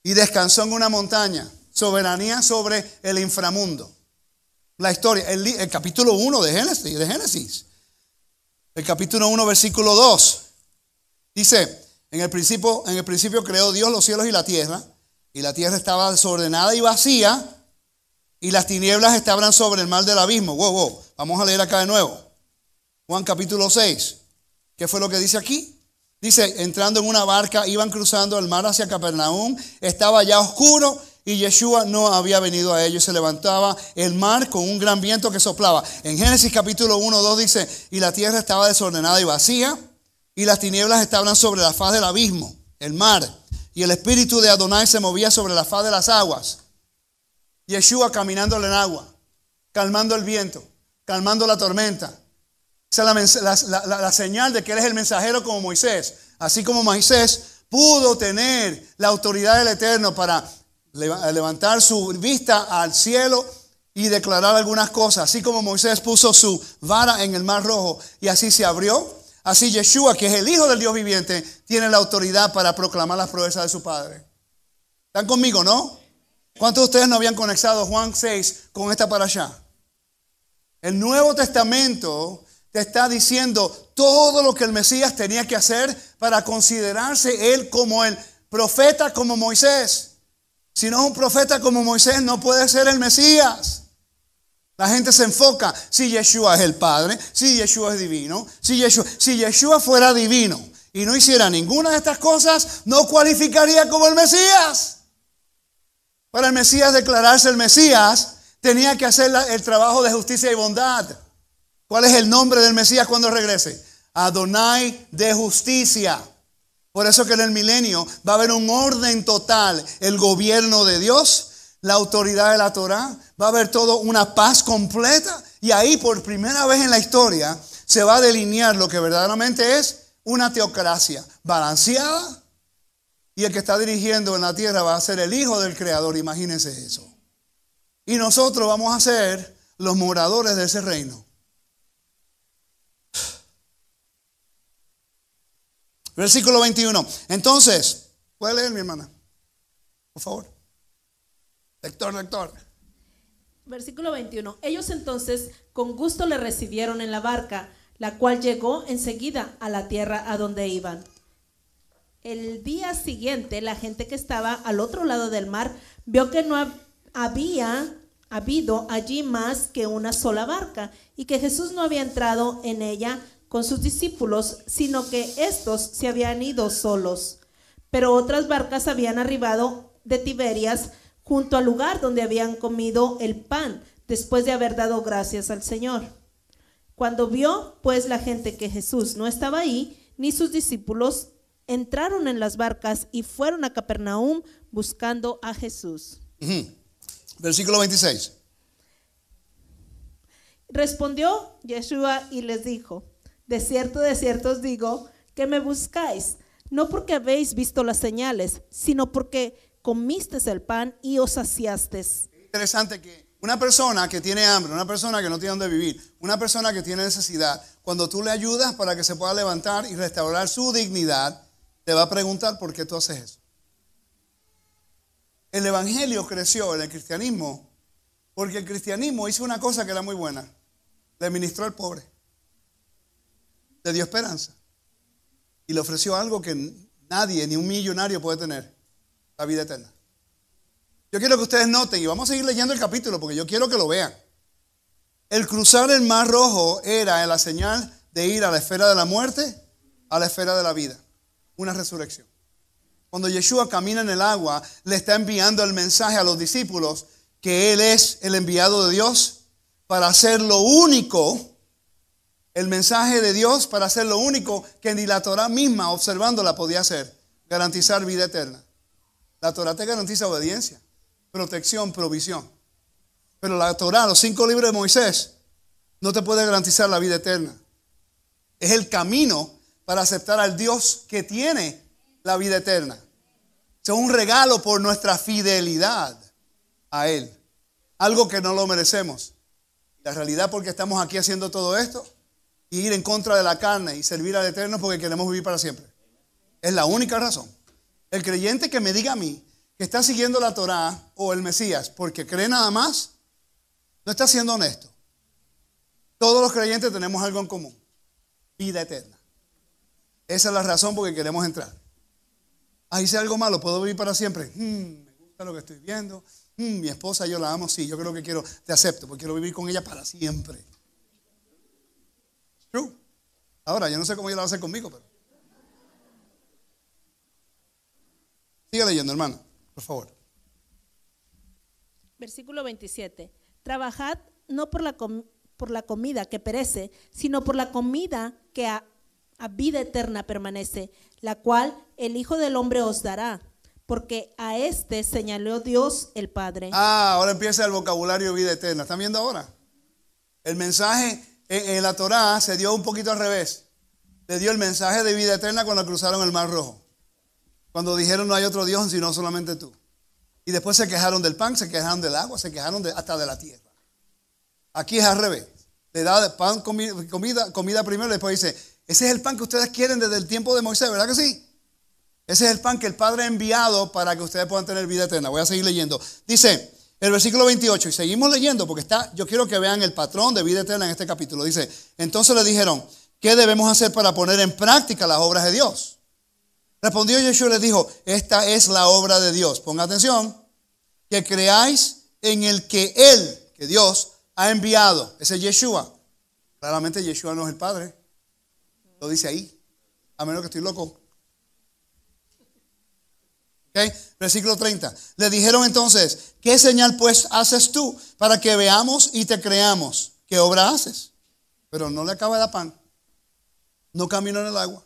y descansó en una montaña, soberanía sobre el inframundo. La historia, el capítulo 1 de Génesis. El capítulo 1, versículo 2. Dice, en el principio creó Dios los cielos y la tierra estaba desordenada y vacía, y las tinieblas estaban sobre el mar del abismo. Wow. Vamos a leer acá de nuevo. Juan capítulo 6. ¿Qué fue lo que dice aquí? Dice, entrando en una barca, iban cruzando el mar hacia Capernaum. Estaba ya oscuro y Yeshua no había venido a ellos. Se levantaba el mar con un gran viento que soplaba. En Génesis capítulo 1, 2 dice, y la tierra estaba desordenada y vacía, y las tinieblas estaban sobre la faz del abismo, el mar. Y el espíritu de Adonai se movía sobre la faz de las aguas. Yeshua caminando en el agua, calmando el viento, calmando la tormenta. Esa es la señal de que Él es el mensajero como Moisés. Así como Moisés pudo tener la autoridad del Eterno para levantar su vista al cielo y declarar algunas cosas. Así como Moisés puso su vara en el Mar Rojo y así se abrió. Así Yeshua, que es el Hijo del Dios viviente, tiene la autoridad para proclamar las proezas de su Padre. ¿Están conmigo, no? ¿Cuántos de ustedes no habían conectado Juan 6 con esta para allá? El Nuevo Testamento te está diciendo todo lo que el Mesías tenía que hacer para considerarse él como el profeta como Moisés. Si no es un profeta como Moisés, no puede ser el Mesías. La gente se enfoca si Yeshua es el Padre, si Yeshua es divino, si Yeshua fuera divino y no hiciera ninguna de estas cosas, no cualificaría como el Mesías. Para el Mesías declararse el Mesías, tenía que hacer el trabajo de justicia y bondad. ¿Cuál es el nombre del Mesías cuando regrese? Adonai de justicia. Por eso que en el milenio va a haber un orden total. El gobierno de Dios, la autoridad de la Torá, va a haber todo una paz completa. Y ahí por primera vez en la historia se va a delinear lo que verdaderamente es una teocracia balanceada. Y el que está dirigiendo en la tierra va a ser el Hijo del Creador. Imagínense eso. Y nosotros vamos a ser los moradores de ese reino. Versículo 21. Entonces, ¿puede leer, mi hermana? Por favor. Lector. Versículo 21. Ellos entonces con gusto le recibieron en la barca, la cual llegó enseguida a la tierra a donde iban. El día siguiente, la gente que estaba al otro lado del mar vio que no había habido allí más que una sola barca y que Jesús no había entrado en ella con sus discípulos, sino que éstos se habían ido solos. Pero otras barcas habían arribado de Tiberias junto al lugar donde habían comido el pan, después de haber dado gracias al Señor. Cuando vio pues la gente que Jesús no estaba ahí, ni sus discípulos, entraron en las barcas y fueron a Capernaum buscando a Jesús. Versículo 26. Respondió Yeshua y les dijo: de cierto os digo que me buscáis, no porque habéis visto las señales, sino porque comisteis el pan y os saciasteis. Interesante que una persona que tiene hambre, una persona que no tiene dónde vivir, una persona que tiene necesidad, cuando tú le ayudas para que se pueda levantar y restaurar su dignidad, te va a preguntar por qué tú haces eso. El evangelio creció en el cristianismo porque el cristianismo hizo una cosa que era muy buena. Le ministró al pobre. Le dio esperanza. Y le ofreció algo que nadie, ni un millonario puede tener: la vida eterna. Yo quiero que ustedes noten, y vamos a seguir leyendo el capítulo porque yo quiero que lo vean. El cruzar el Mar Rojo era la señal de ir a la esfera de la muerte a la esfera de la vida. Una resurrección. Cuando Yeshua camina en el agua, le está enviando el mensaje a los discípulos que Él es el enviado de Dios para hacer lo único, el mensaje de Dios para hacer lo único que ni la Torá misma observándola podía hacer: garantizar vida eterna. La Torá te garantiza obediencia, protección, provisión. Pero la Torá, los 5 libros de Moisés, no te puede garantizar la vida eterna. Es el camino para aceptar al Dios que tiene la vida eterna. Es un regalo por nuestra fidelidad a Él. Algo que no lo merecemos. La realidad, porque estamos aquí haciendo todo esto y ir en contra de la carne y servir al Eterno, porque queremos vivir para siempre. Es la única razón. El creyente que me diga a mí que está siguiendo la Torá o el Mesías porque cree nada más, no está siendo honesto. Todos los creyentes tenemos algo en común: vida eterna. Esa es la razón por la que queremos entrar. Hice algo malo, ¿puedo vivir para siempre? Me gusta lo que estoy viendo. Mi esposa, yo la amo, sí, yo creo que te acepto, porque quiero vivir con ella para siempre. True. Ahora, yo no sé cómo ella lo va a hacer conmigo, pero. Sigue leyendo, hermano, por favor. Versículo 27. Trabajad no por la comida que perece, sino por la comida que a vida eterna permanece, la cual el Hijo del Hombre os dará, porque a este señaló Dios el Padre. Ahora empieza el vocabulario vida eterna. ¿Están viendo ahora? El mensaje en la Torá se dio un poquito al revés. Le dio el mensaje de vida eterna cuando cruzaron el Mar Rojo. Cuando dijeron no hay otro Dios sino solamente tú. Y después se quejaron del pan, se quejaron del agua, se quejaron hasta de la tierra. Aquí es al revés. Le da pan, comida primero y después dice: ese es el pan que ustedes quieren desde el tiempo de Moisés, ¿verdad que sí? Ese es el pan que el Padre ha enviado para que ustedes puedan tener vida eterna. Voy a seguir leyendo. Dice: el versículo 28, y seguimos leyendo porque yo quiero que vean el patrón de vida eterna en este capítulo. Dice, entonces le dijeron, ¿qué debemos hacer para poner en práctica las obras de Dios? Respondió Yeshua y les dijo, esta es la obra de Dios. Ponga atención, que creáis en el que Él, que Dios, ha enviado. Ese es Yeshua. Claramente Yeshua no es el Padre. Lo dice ahí. A menos que estoy loco. Okay. Versículo 30. Le dijeron entonces, ¿qué señal pues haces tú para que veamos y te creamos? ¿Qué obra haces? Pero no le acaba de dar pan. No caminó en el agua.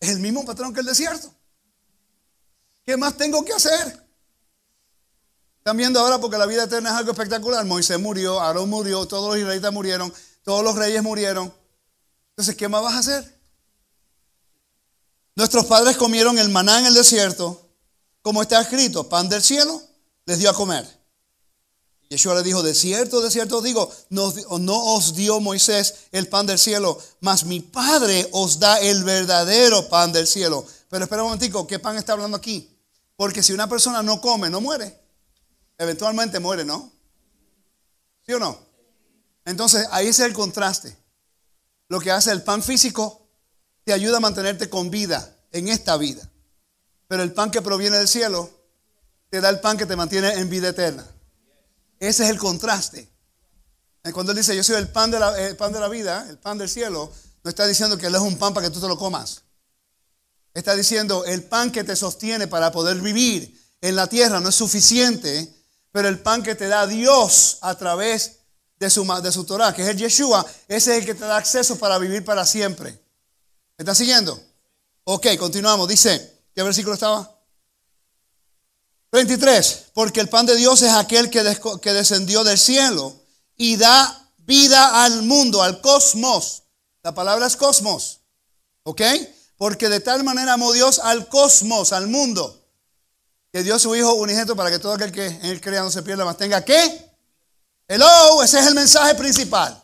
Es el mismo patrón que el desierto. ¿Qué más tengo que hacer? Están viendo ahora porque la vida eterna es algo espectacular. Moisés murió, Aarón murió, todos los israelitas murieron, todos los reyes murieron. Entonces, ¿qué más vas a hacer? Nuestros padres comieron el maná en el desierto, como está escrito, pan del cielo les dio a comer. Yeshua le dijo, de cierto os digo, no os dio Moisés el pan del cielo, mas mi Padre os da el verdadero pan del cielo. Pero espera un momentico, ¿qué pan está hablando aquí? Porque si una persona no come, no muere. Eventualmente muere, ¿no? ¿Sí o no? Entonces, ahí es el contraste. Lo que hace el pan físico te ayuda a mantenerte con vida en esta vida. Pero el pan que proviene del cielo te da el pan que te mantiene en vida eterna. Ese es el contraste. Cuando Él dice, yo soy el pan de la vida, el pan del cielo, no está diciendo que Él es un pan para que tú te lo comas. Está diciendo, el pan que te sostiene para poder vivir en la tierra no es suficiente, pero el pan que te da Dios a través de su Torah, que es el Yeshua, ese es el que te da acceso para vivir para siempre. ¿Me está siguiendo? Ok, continuamos. Dice, ¿qué versículo estaba? 33. Porque el pan de Dios es aquel que descendió del cielo y da vida al mundo, al cosmos. La palabra es cosmos. ¿Ok? Porque de tal manera amó Dios al cosmos, al mundo, que dio su Hijo unigénito para que todo aquel que en Él crea no se pierda, mas tenga ¿qué? Hello, ese es el mensaje principal.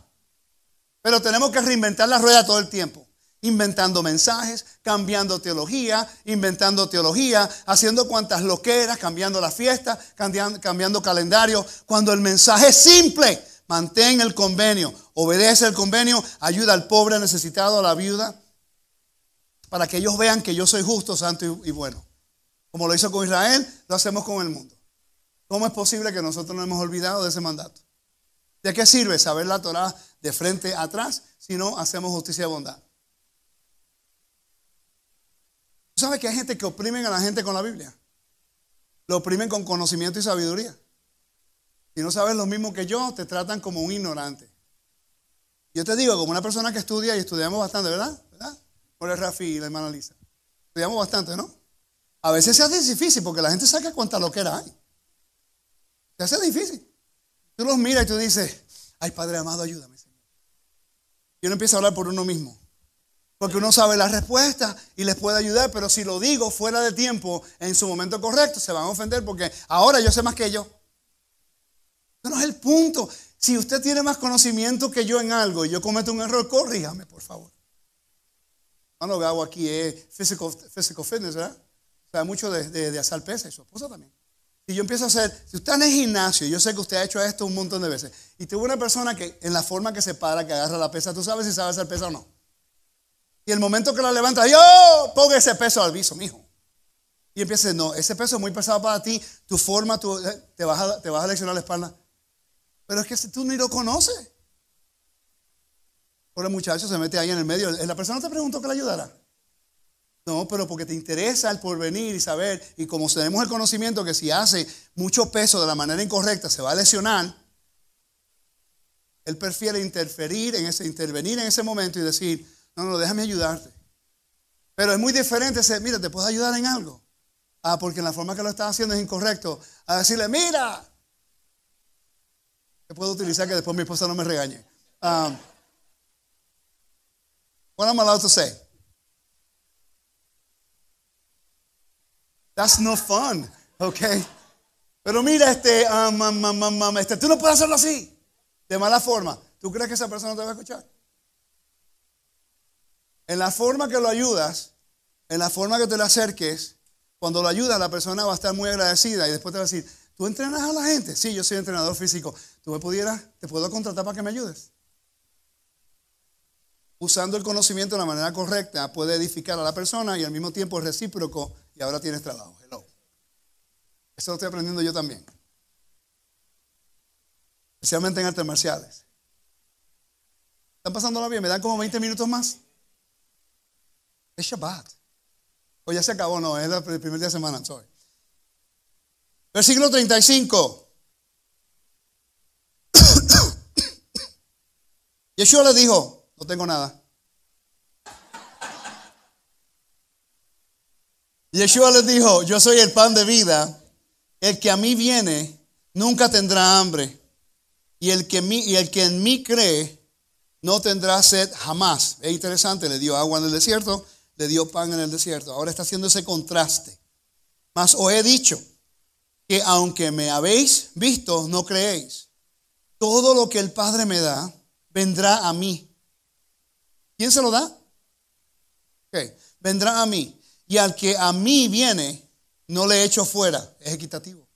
Pero tenemos que reinventar la rueda todo el tiempo. Inventando mensajes, cambiando teología, inventando teología, haciendo cuantas loqueras, cambiando la fiesta, cambiando calendario. Cuando el mensaje es simple, mantén el convenio, obedece el convenio, ayuda al pobre, necesitado, a la viuda, para que ellos vean que yo soy justo, santo y bueno. Como lo hizo con Israel, lo hacemos con el mundo. ¿Cómo es posible que nosotros nos hemos olvidado de ese mandato? ¿De qué sirve saber la Torah de frente a atrás si no hacemos justicia y bondad? ¿Tú sabes que hay gente que oprimen a la gente con la Biblia? Lo oprimen con conocimiento y sabiduría. Si no sabes lo mismo que yo, te tratan como un ignorante. Yo te digo, como una persona que estudia, y estudiamos bastante, ¿verdad? Por el Rafi y la hermana Lisa. Estudiamos bastante, ¿no? A veces se hace difícil porque la gente saca cuánta loquera hay. Se hace difícil. Tú los miras y tú dices, ay, Padre amado, ayúdame, Señor. Y uno empieza a hablar por uno mismo. Porque uno sabe la respuesta y les puede ayudar, pero si lo digo fuera de tiempo, en su momento correcto, se van a ofender porque ahora yo sé más que yo. Eso no es el punto. Si usted tiene más conocimiento que yo en algo y yo cometo un error, corríjame, por favor. Lo que hago aquí es physical fitness, ¿verdad? O sea, mucho de alzar pesas y su esposa también. Si yo empiezo a hacer, si usted está en el gimnasio, yo sé que usted ha hecho esto un montón de veces, y tuvo una persona que en la forma que se para, que agarra la pesa, tú sabes si sabe hacer pesa o no. Y el momento que la levanta, yo pongo ese peso al piso, mijo. Y empieza, no, ese peso es muy pesado para ti, tu forma, te vas a leccionar la espalda. Pero es que tú ni lo conoces. Por el muchacho se mete ahí en el medio. La persona te preguntó que le ayudara. No, pero porque te interesa el porvenir y saber, y como tenemos el conocimiento que si hace mucho peso de la manera incorrecta se va a lesionar, él prefiere intervenir en ese momento y decir, no, déjame ayudarte. Pero es muy diferente ese, mira, ¿te puedo ayudar en algo? Porque en la forma que lo estás haciendo es incorrecto. A decirle, mira, que puedo utilizar que después mi esposa no me regañe. What am I allowed to say? That's no fun, okay? Pero mira, tú no puedes hacerlo así, de mala forma. ¿Tú crees que esa persona te va a escuchar? En la forma que lo ayudas, en la forma que te le acerques, cuando lo ayudas, la persona va a estar muy agradecida y después te va a decir, ¿Tú entrenas a la gente? Sí, yo soy entrenador físico. ¿Te puedo contratar para que me ayudes? Usando el conocimiento de la manera correcta, puede edificar a la persona y al mismo tiempo es recíproco y ahora tienes trabajo. Hello. Eso lo estoy aprendiendo yo también. Especialmente en artes marciales. ¿Están pasándola bien? ¿Me dan como 20 minutos más? Es Shabbat. O ya se acabó, no, es el primer día de semana. Sorry. Versículo 35. Yeshua le dijo, no tengo nada. Yeshua les dijo, yo soy el pan de vida. El que a mí viene nunca tendrá hambre. Y el que en mí cree no tendrá sed jamás. Es interesante, le dio agua en el desierto, le dio pan en el desierto. Ahora está haciendo ese contraste. Mas os he dicho que aunque me habéis visto, no creéis. Todo lo que el Padre me da, vendrá a mí. ¿Quién se lo da? Okay. Vendrá a mí. Y al que a mí viene, no le echo fuera. Es equitativo.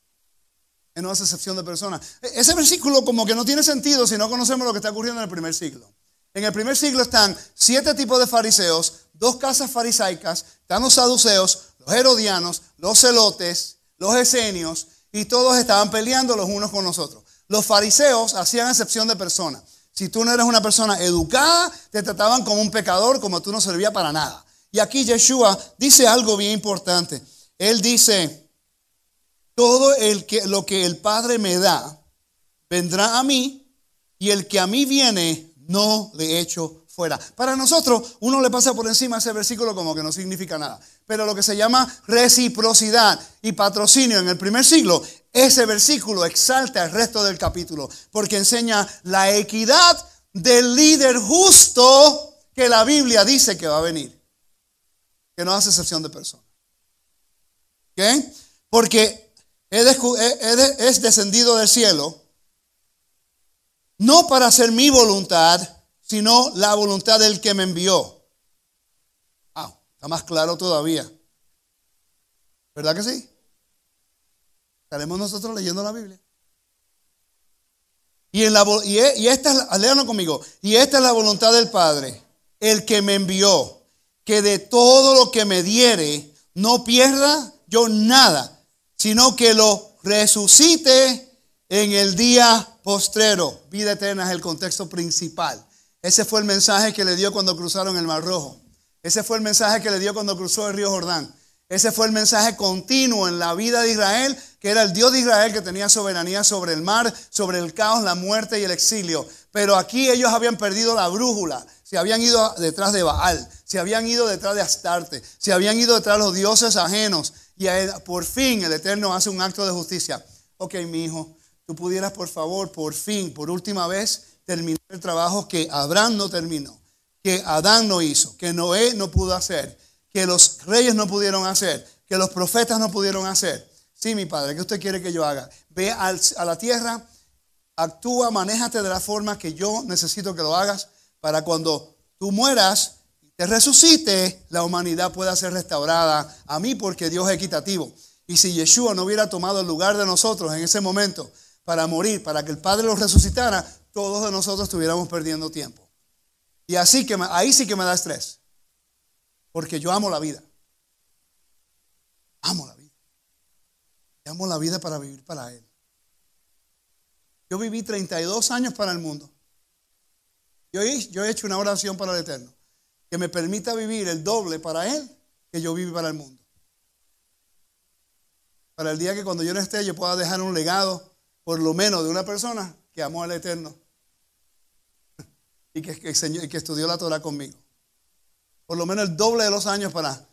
No hace excepción de personas. Ese versículo como que no tiene sentido si no conocemos lo que está ocurriendo en el primer siglo. En el primer siglo están 7 tipos de fariseos, 2 casas farisaicas, están los saduceos, los herodianos, los celotes, los esenios, y todos estaban peleando los unos con los otros. Los fariseos hacían excepción de personas. Si tú no eras una persona educada, te trataban como un pecador, como tú no servías para nada. Y aquí Yeshua dice algo bien importante. Él dice, todo lo que el Padre me da, vendrá a mí, y el que a mí viene, no le echo fuera. Para nosotros, uno le pasa por encima ese versículo como que no significa nada. Pero lo que se llama reciprocidad y patrocinio en el primer siglo, ese versículo exalta el resto del capítulo, porque enseña la equidad del líder justo que la Biblia dice que va a venir, que no hace excepción de personas. ¿Ok? Porque es descendido del cielo, no para hacer mi voluntad, sino la voluntad del que me envió. Está más claro todavía. ¿Verdad que sí? Estaremos nosotros leyendo la Biblia. Léanlo conmigo. Y esta es la voluntad del Padre, el que me envió, que de todo lo que me diere, no pierda yo nada, sino que lo resucite en el día postrero. Vida eterna es el contexto principal. Ese fue el mensaje que le dio cuando cruzaron el Mar Rojo. Ese fue el mensaje que le dio cuando cruzó el río Jordán. Ese fue el mensaje continuo en la vida de Israel, que era el Dios de Israel que tenía soberanía sobre el mar, sobre el caos, la muerte y el exilio. Pero aquí ellos habían perdido la brújula. Se habían ido detrás de Baal, se habían ido detrás de Astarte, se habían ido detrás de los dioses ajenos. Y por fin el Eterno hace un acto de justicia. Ok, mi hijo, tú pudieras por favor, por fin, por última vez, terminar el trabajo que Abraham no terminó, que Adán no hizo, que Noé no pudo hacer, que los reyes no pudieron hacer, que los profetas no pudieron hacer. Sí, mi padre, ¿qué usted quiere que yo haga? Ve a la tierra, actúa, manéjate de la forma que yo necesito que lo hagas, para cuando tú mueras, te resucite, la humanidad pueda ser restaurada a mí, porque Dios es equitativo. Y si Yeshua no hubiera tomado el lugar de nosotros en ese momento para morir, para que el Padre los resucitara, todos de nosotros estuviéramos perdiendo tiempo. Y ahí sí que me da estrés, porque yo amo la vida. Amo la vida. Y amo la vida para vivir para Él. Yo viví 32 años para el mundo. Yo he hecho una oración para el Eterno, que me permita vivir el doble para Él que yo viví para el mundo. Para el día que cuando yo no esté, yo pueda dejar un legado, por lo menos de una persona que amó al Eterno y que estudió la Torah conmigo. Por lo menos el doble de los años para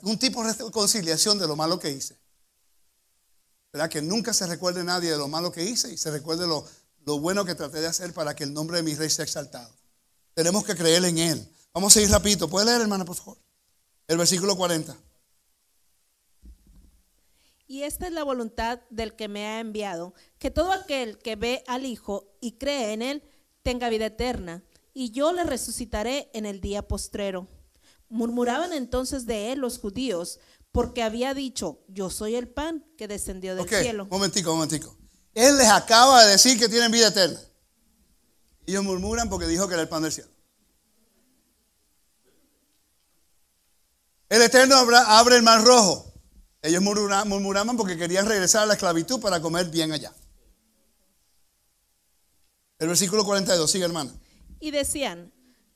un tipo de reconciliación de lo malo que hice. ¿Verdad? Que nunca se recuerde nadie de lo malo que hice y se recuerde lo bueno que traté de hacer para que el nombre de mi rey sea exaltado. Tenemos que creer en Él. Vamos a ir rapidito. ¿Puede leer, hermana, por favor? El versículo 40. Y esta es la voluntad del que me ha enviado, que todo aquel que ve al Hijo y cree en Él tenga vida eterna, y yo le resucitaré en el día postrero. Murmuraban entonces de Él los judíos, porque había dicho, yo soy el pan que descendió del cielo. Momentico. Él les acaba de decir que tienen vida eterna. Ellos murmuran porque dijo que era el pan del cielo. El Eterno abre el mar rojo. Ellos murmuraban porque querían regresar a la esclavitud para comer bien allá. El versículo 42, sigue, hermano. Y decían,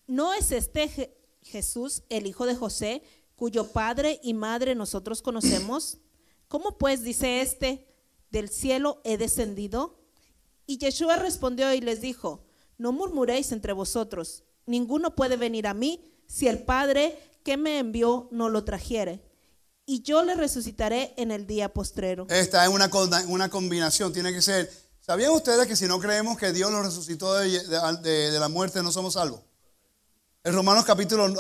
¿no es este Jesús el hijo de José, cuyo padre y madre nosotros conocemos? ¿Cómo pues dice este, del cielo he descendido? Y Yeshua respondió y les dijo, no murmuréis entre vosotros, ninguno puede venir a mí si el Padre que me envió no lo trajere, y yo le resucitaré en el día postrero. Esta es una combinación, tiene que ser. ¿Sabían ustedes que si no creemos que Dios lo resucitó de la muerte no somos salvos? En Romanos capítulo 10,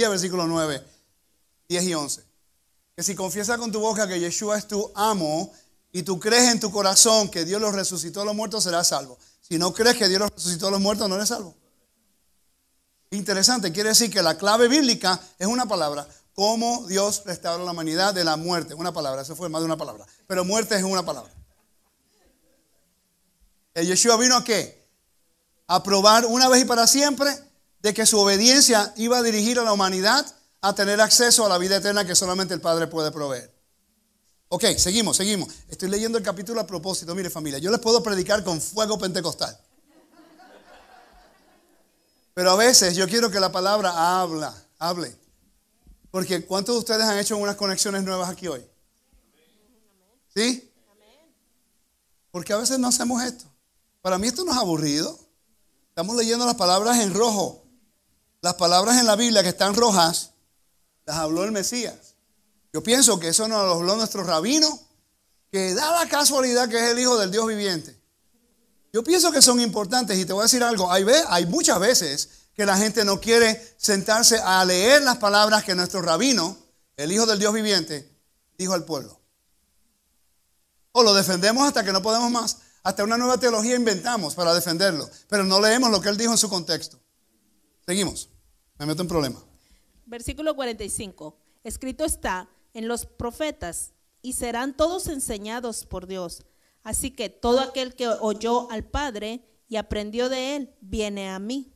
versículo 9, 10 y 11. Que si confiesas con tu boca que Yeshua es tu amo y tú crees en tu corazón que Dios los resucitó de los muertos, serás salvo. Si no crees que Dios los resucitó de los muertos, no eres salvo. Interesante, quiere decir que la clave bíblica es una palabra. Cómo Dios restauró la humanidad de la muerte. Una palabra, eso fue más de una palabra. Pero muerte es una palabra. El Yeshua vino a ¿qué? A probar una vez y para siempre de que su obediencia iba a dirigir a la humanidad a tener acceso a la vida eterna que solamente el Padre puede proveer. Ok, seguimos. Estoy leyendo el capítulo a propósito. Mire, familia, yo les puedo predicar con fuego pentecostal. Pero a veces yo quiero que la palabra hable. Porque ¿cuántos de ustedes han hecho unas conexiones nuevas aquí hoy? ¿Sí? Porque a veces no hacemos esto. Para mí esto no es aburrido. Estamos leyendo las palabras en rojo. Las palabras en la Biblia que están rojas, las habló el Mesías. Yo pienso que eso nos lo habló nuestro rabino, que da la casualidad que es el Hijo del Dios viviente. Yo pienso que son importantes y te voy a decir algo. Hay muchas veces que la gente no quiere sentarse a leer las palabras que nuestro rabino, el Hijo del Dios viviente, dijo al pueblo. O lo defendemos hasta que no podemos más. Hasta una nueva teología inventamos para defenderlo. Pero no leemos lo que él dijo en su contexto. Seguimos. Me meto en problema. Versículo 45. Escrito está en los profetas, y serán todos enseñados por Dios. Así que todo aquel que oyó al Padre y aprendió de él, viene a mí.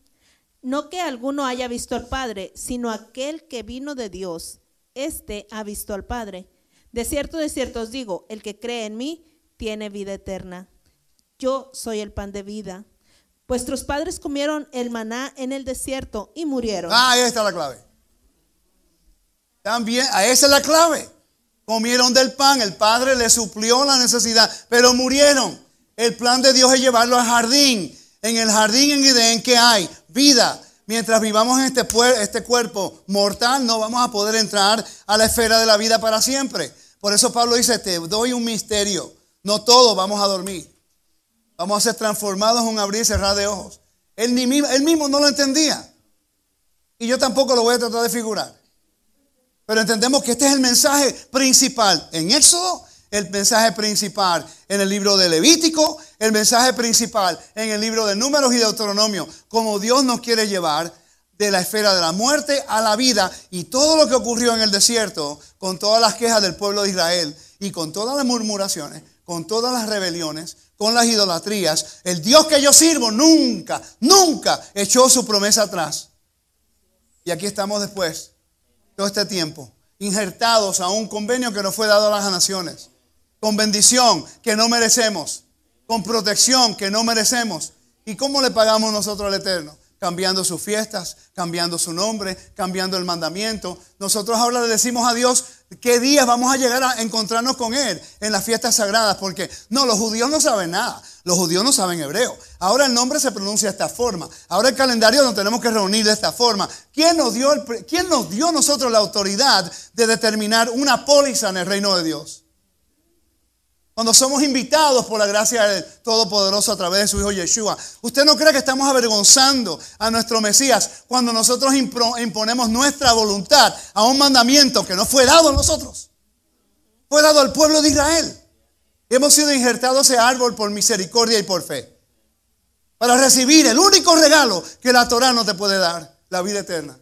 No que alguno haya visto al Padre, sino aquel que vino de Dios. Este ha visto al Padre. De cierto os digo, el que cree en mí tiene vida eterna. Yo soy el pan de vida. Vuestros padres comieron el maná en el desierto y murieron. Ahí está la clave. También, esa es la clave. Comieron del pan, el Padre les suplió la necesidad, pero murieron. El plan de Dios es llevarlo al jardín. En el jardín en Edén, ¿qué hay? Vida. Mientras vivamos en este cuerpo mortal, no vamos a poder entrar a la esfera de la vida para siempre. Por eso Pablo dice, te doy un misterio. No todos vamos a dormir. Vamos a ser transformados en un abrir y cerrar de ojos. Él mismo no lo entendía. Y yo tampoco lo voy a tratar de figurar. Pero entendemos que este es el mensaje principal en Éxodo, el mensaje principal en el libro de Levítico, el mensaje principal en el libro de Números y Deuteronomio, como Dios nos quiere llevar de la esfera de la muerte a la vida, y todo lo que ocurrió en el desierto, con todas las quejas del pueblo de Israel y con todas las murmuraciones, con todas las rebeliones, con las idolatrías, el Dios que yo sirvo nunca echó su promesa atrás. Y aquí estamos después, todo este tiempo, injertados a un convenio que nos fue dado a las naciones, con bendición que no merecemos, con protección que no merecemos. ¿Y cómo le pagamos nosotros al Eterno? Cambiando sus fiestas, cambiando su nombre, cambiando el mandamiento. Nosotros ahora le decimos a Dios qué días vamos a llegar a encontrarnos con Él en las fiestas sagradas, porque no, los judíos no saben nada, los judíos no saben hebreo. Ahora el nombre se pronuncia de esta forma, ahora el calendario nos tenemos que reunir de esta forma. ¿Quién nos dio a nosotros la autoridad de determinar una póliza en el reino de Dios? Cuando somos invitados por la gracia del Todopoderoso a través de su Hijo Yeshua. ¿Usted no cree que estamos avergonzando a nuestro Mesías cuando nosotros imponemos nuestra voluntad a un mandamiento que no fue dado a nosotros? Fue dado al pueblo de Israel. Hemos sido injertados a ese árbol por misericordia y por fe, para recibir el único regalo que la Torá no te puede dar, la vida eterna.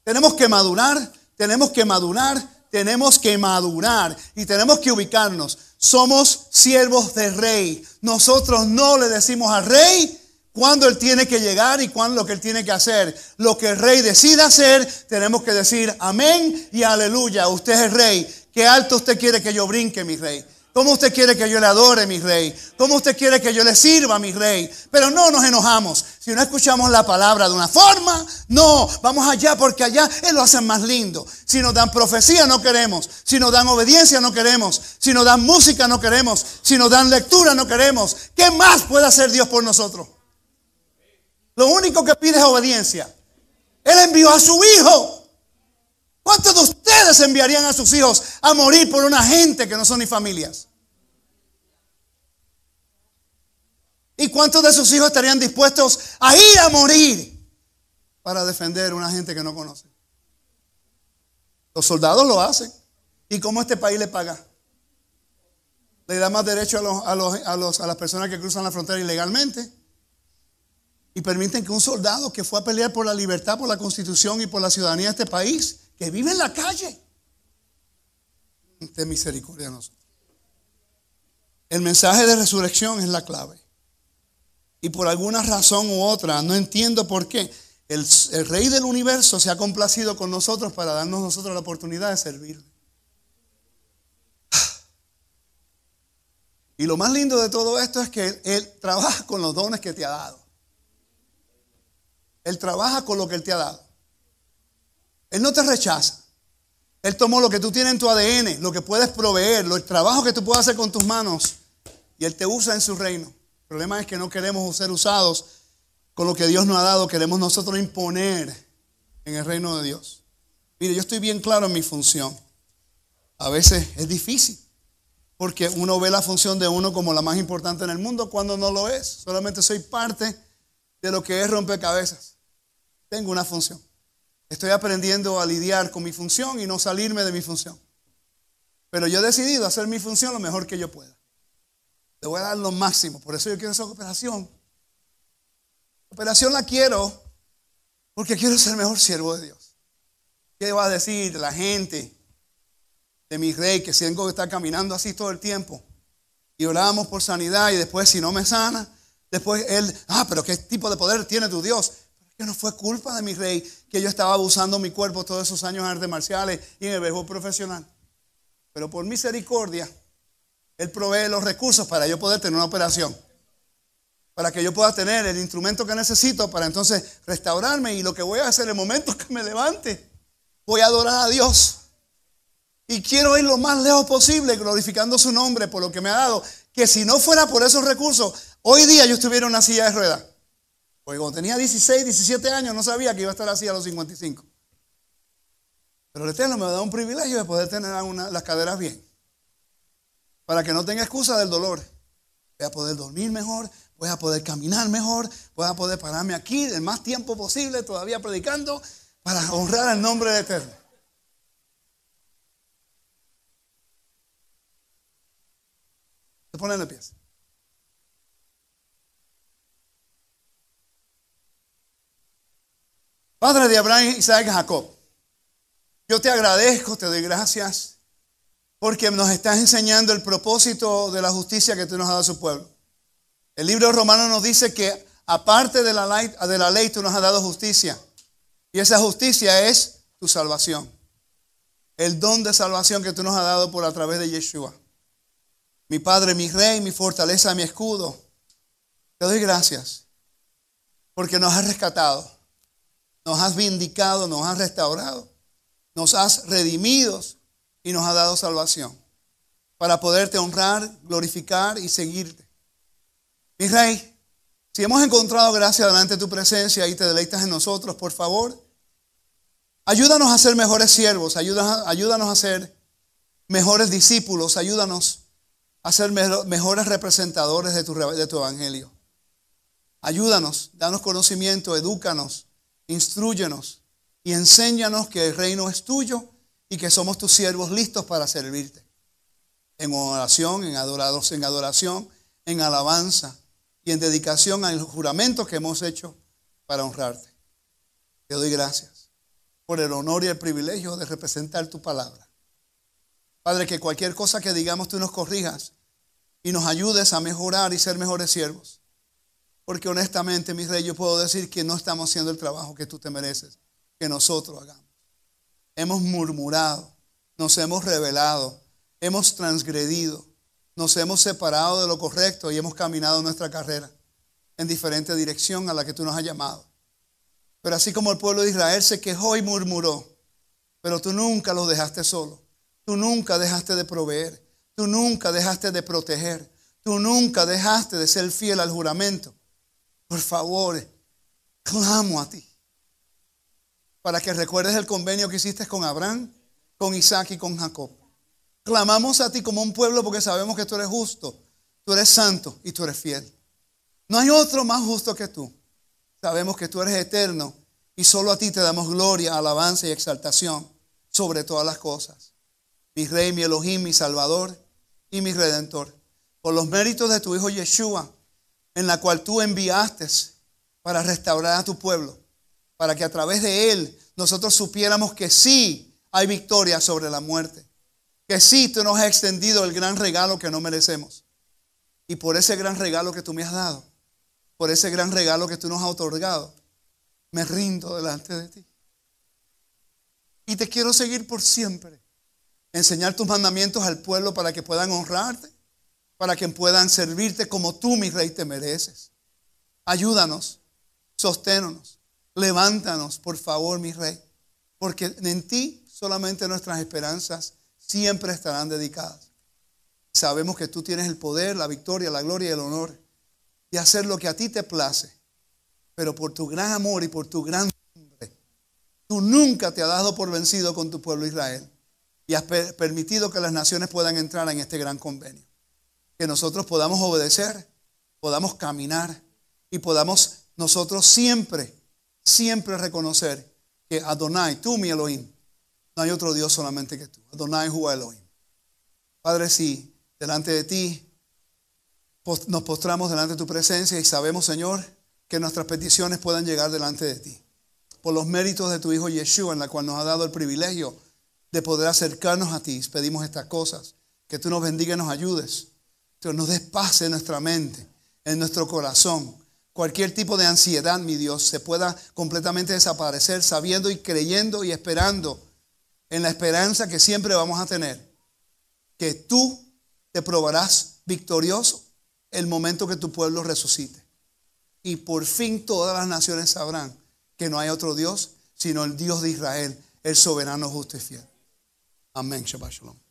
Tenemos que madurar, tenemos que madurar, tenemos que madurar y tenemos que ubicarnos. Somos siervos del rey. Nosotros no le decimos al rey cuándo él tiene que llegar y cuándo lo que él tiene que hacer. Lo que el rey decida hacer, tenemos que decir amén y aleluya. Usted es el rey. ¿Qué alto usted quiere que yo brinque, mi rey? ¿Cómo usted quiere que yo le adore, mi rey? ¿Cómo usted quiere que yo le sirva, mi rey? Pero no nos enojamos. Si no escuchamos la palabra de una forma, no, vamos allá porque allá Él lo hace más lindo. Si nos dan profecía, no queremos. Si nos dan obediencia, no queremos. Si nos dan música, no queremos. Si nos dan lectura, no queremos. ¿Qué más puede hacer Dios por nosotros? Lo único que pide es obediencia. Él envió a su Hijo. ¿Cuántos de ustedes enviarían a sus hijos a morir por una gente que no son ni familias? ¿Y cuántos de sus hijos estarían dispuestos a ir a morir para defender a una gente que no conocen? Los soldados lo hacen. ¿Y cómo este país le paga? Le da más derecho a las personas que cruzan la frontera ilegalmente. Y permiten que un soldado que fue a pelear por la libertad, por la constitución y por la ciudadanía de este país, que vive en la calle, ten misericordia de nosotros. El mensaje de resurrección es la clave. Y por alguna razón u otra, no entiendo por qué, el rey del universo se ha complacido con nosotros para darnos nosotros la oportunidad de servirle. Y lo más lindo de todo esto es que Él trabaja con los dones que te ha dado. Él trabaja con lo que Él te ha dado. Él no te rechaza. Él tomó lo que tú tienes en tu ADN, lo que puedes proveer, el trabajo que tú puedes hacer con tus manos, y Él te usa en su reino. El problema es que no queremos ser usados con lo que Dios nos ha dado. Queremos nosotros imponer en el reino de Dios. Mire, yo estoy bien claro en mi función. A veces es difícil, porque uno ve la función de uno como la más importante en el mundo cuando no lo es. Solamente soy parte de lo que es rompecabezas. Tengo una función. Estoy aprendiendo a lidiar con mi función y no salirme de mi función. Pero yo he decidido hacer mi función lo mejor que yo pueda. Le voy a dar lo máximo. Por eso yo quiero esa operación. Operación la quiero porque quiero ser el mejor siervo de Dios. ¿Qué va a decir la gente de mi rey que siento que está caminando así todo el tiempo? Y oramos por sanidad y después si no me sana, después él, pero ¿qué tipo de poder tiene tu Dios? Que no fue culpa de mi rey que yo estaba abusando mi cuerpo todos esos años en artes marciales y en el béisbol profesional. Pero por misericordia, Él provee los recursos para yo poder tener una operación. Para que yo pueda tener el instrumento que necesito para entonces restaurarme. Y lo que voy a hacer en el momento que me levante, voy a adorar a Dios. Y quiero ir lo más lejos posible glorificando su nombre por lo que me ha dado. Que si no fuera por esos recursos, hoy día yo estuviera en una silla de ruedas. Porque cuando tenía 16, 17 años no sabía que iba a estar así a los 55. Pero el Eterno me da un privilegio de poder tener las caderas bien. Para que no tenga excusa del dolor. Voy a poder dormir mejor, voy a poder caminar mejor, voy a poder pararme aquí el más tiempo posible todavía predicando para honrar el nombre del Eterno. Se ponen de pies. Padre de Abraham, Isaac y Jacob, yo te agradezco, te doy gracias, porque nos estás enseñando el propósito de la justicia que tú nos has dado a su pueblo. El libro de Romanos nos dice que aparte de la ley tú nos has dado justicia. Y esa justicia es tu salvación. El don de salvación que tú nos has dado por a través de Yeshua. Mi Padre, mi Rey, mi fortaleza, mi escudo. Te doy gracias, porque nos has rescatado. Nos has vindicado, nos has restaurado, nos has redimido y nos has dado salvación para poderte honrar, glorificar y seguirte. Mi Rey, si hemos encontrado gracia delante de tu presencia y te deleitas en nosotros, por favor, ayúdanos a ser mejores siervos, ayúdanos a ser mejores discípulos, ayúdanos a ser mejores representadores de tu evangelio. Ayúdanos, danos conocimiento, edúcanos. Instrúyenos y enséñanos que el reino es tuyo y que somos tus siervos listos para servirte. En oración, en adoración, en alabanza y en dedicación al juramento que hemos hecho para honrarte. Te doy gracias. por el honor y el privilegio de representar tu palabra. Padre, que cualquier cosa que digamos tú nos corrijas y nos ayudes a mejorar y ser mejores siervos. Porque honestamente, mi Rey, yo puedo decir que no estamos haciendo el trabajo que tú te mereces que nosotros hagamos. Hemos murmurado, nos hemos rebelado, hemos transgredido, nos hemos separado de lo correcto y hemos caminado nuestra carrera en diferente dirección a la que tú nos has llamado. Pero así como el pueblo de Israel se quejó y murmuró, pero tú nunca los dejaste solos. Tú nunca dejaste de proveer. Tú nunca dejaste de proteger. Tú nunca dejaste de ser fiel al juramento. Por favor, clamo a ti para que recuerdes el convenio que hiciste con Abraham, con Isaac y con Jacob. Clamamos a ti como un pueblo porque sabemos que tú eres justo, tú eres santo y tú eres fiel. No hay otro más justo que tú. Sabemos que tú eres eterno y solo a ti te damos gloria, alabanza y exaltación sobre todas las cosas. Mi Rey, mi Elohim, mi Salvador y mi Redentor. Por los méritos de tu Hijo Yeshua, en la cual tú enviaste para restaurar a tu pueblo, para que a través de él nosotros supiéramos que sí hay victoria sobre la muerte, que sí tú nos has extendido el gran regalo que no merecemos. Y por ese gran regalo que tú me has dado, por ese gran regalo que tú nos has otorgado, me rindo delante de ti. Y te quiero seguir por siempre. Enseñar tus mandamientos al pueblo para que puedan honrarte, para que puedan servirte como tú, mi Rey, te mereces. Ayúdanos, sosténnos, levántanos, por favor, mi Rey, porque en ti solamente nuestras esperanzas siempre estarán dedicadas. Sabemos que tú tienes el poder, la victoria, la gloria y el honor de hacer lo que a ti te place, pero por tu gran amor y por tu gran nombre, tú nunca te has dado por vencido con tu pueblo Israel y has permitido que las naciones puedan entrar en este gran convenio. Que nosotros podamos obedecer, podamos caminar y podamos nosotros siempre reconocer que Adonai, tú mi Elohim, no hay otro Dios solamente que tú. Adonai Hu Elohim. Padre, sí, delante de ti nos postramos delante de tu presencia y sabemos, Señor, que nuestras peticiones puedan llegar delante de ti. Por los méritos de tu Hijo Yeshua, en la cual nos ha dado el privilegio de poder acercarnos a ti, pedimos estas cosas. Que tú nos bendiga y nos ayudes. Que nos des paz en nuestra mente, en nuestro corazón. Cualquier tipo de ansiedad, mi Dios, se pueda completamente desaparecer, sabiendo y creyendo y esperando en la esperanza que siempre vamos a tener. Que tú te probarás victorioso el momento que tu pueblo resucite. Y por fin todas las naciones sabrán que no hay otro Dios, sino el Dios de Israel, el soberano, justo y fiel. Amén. Shabbat shalom.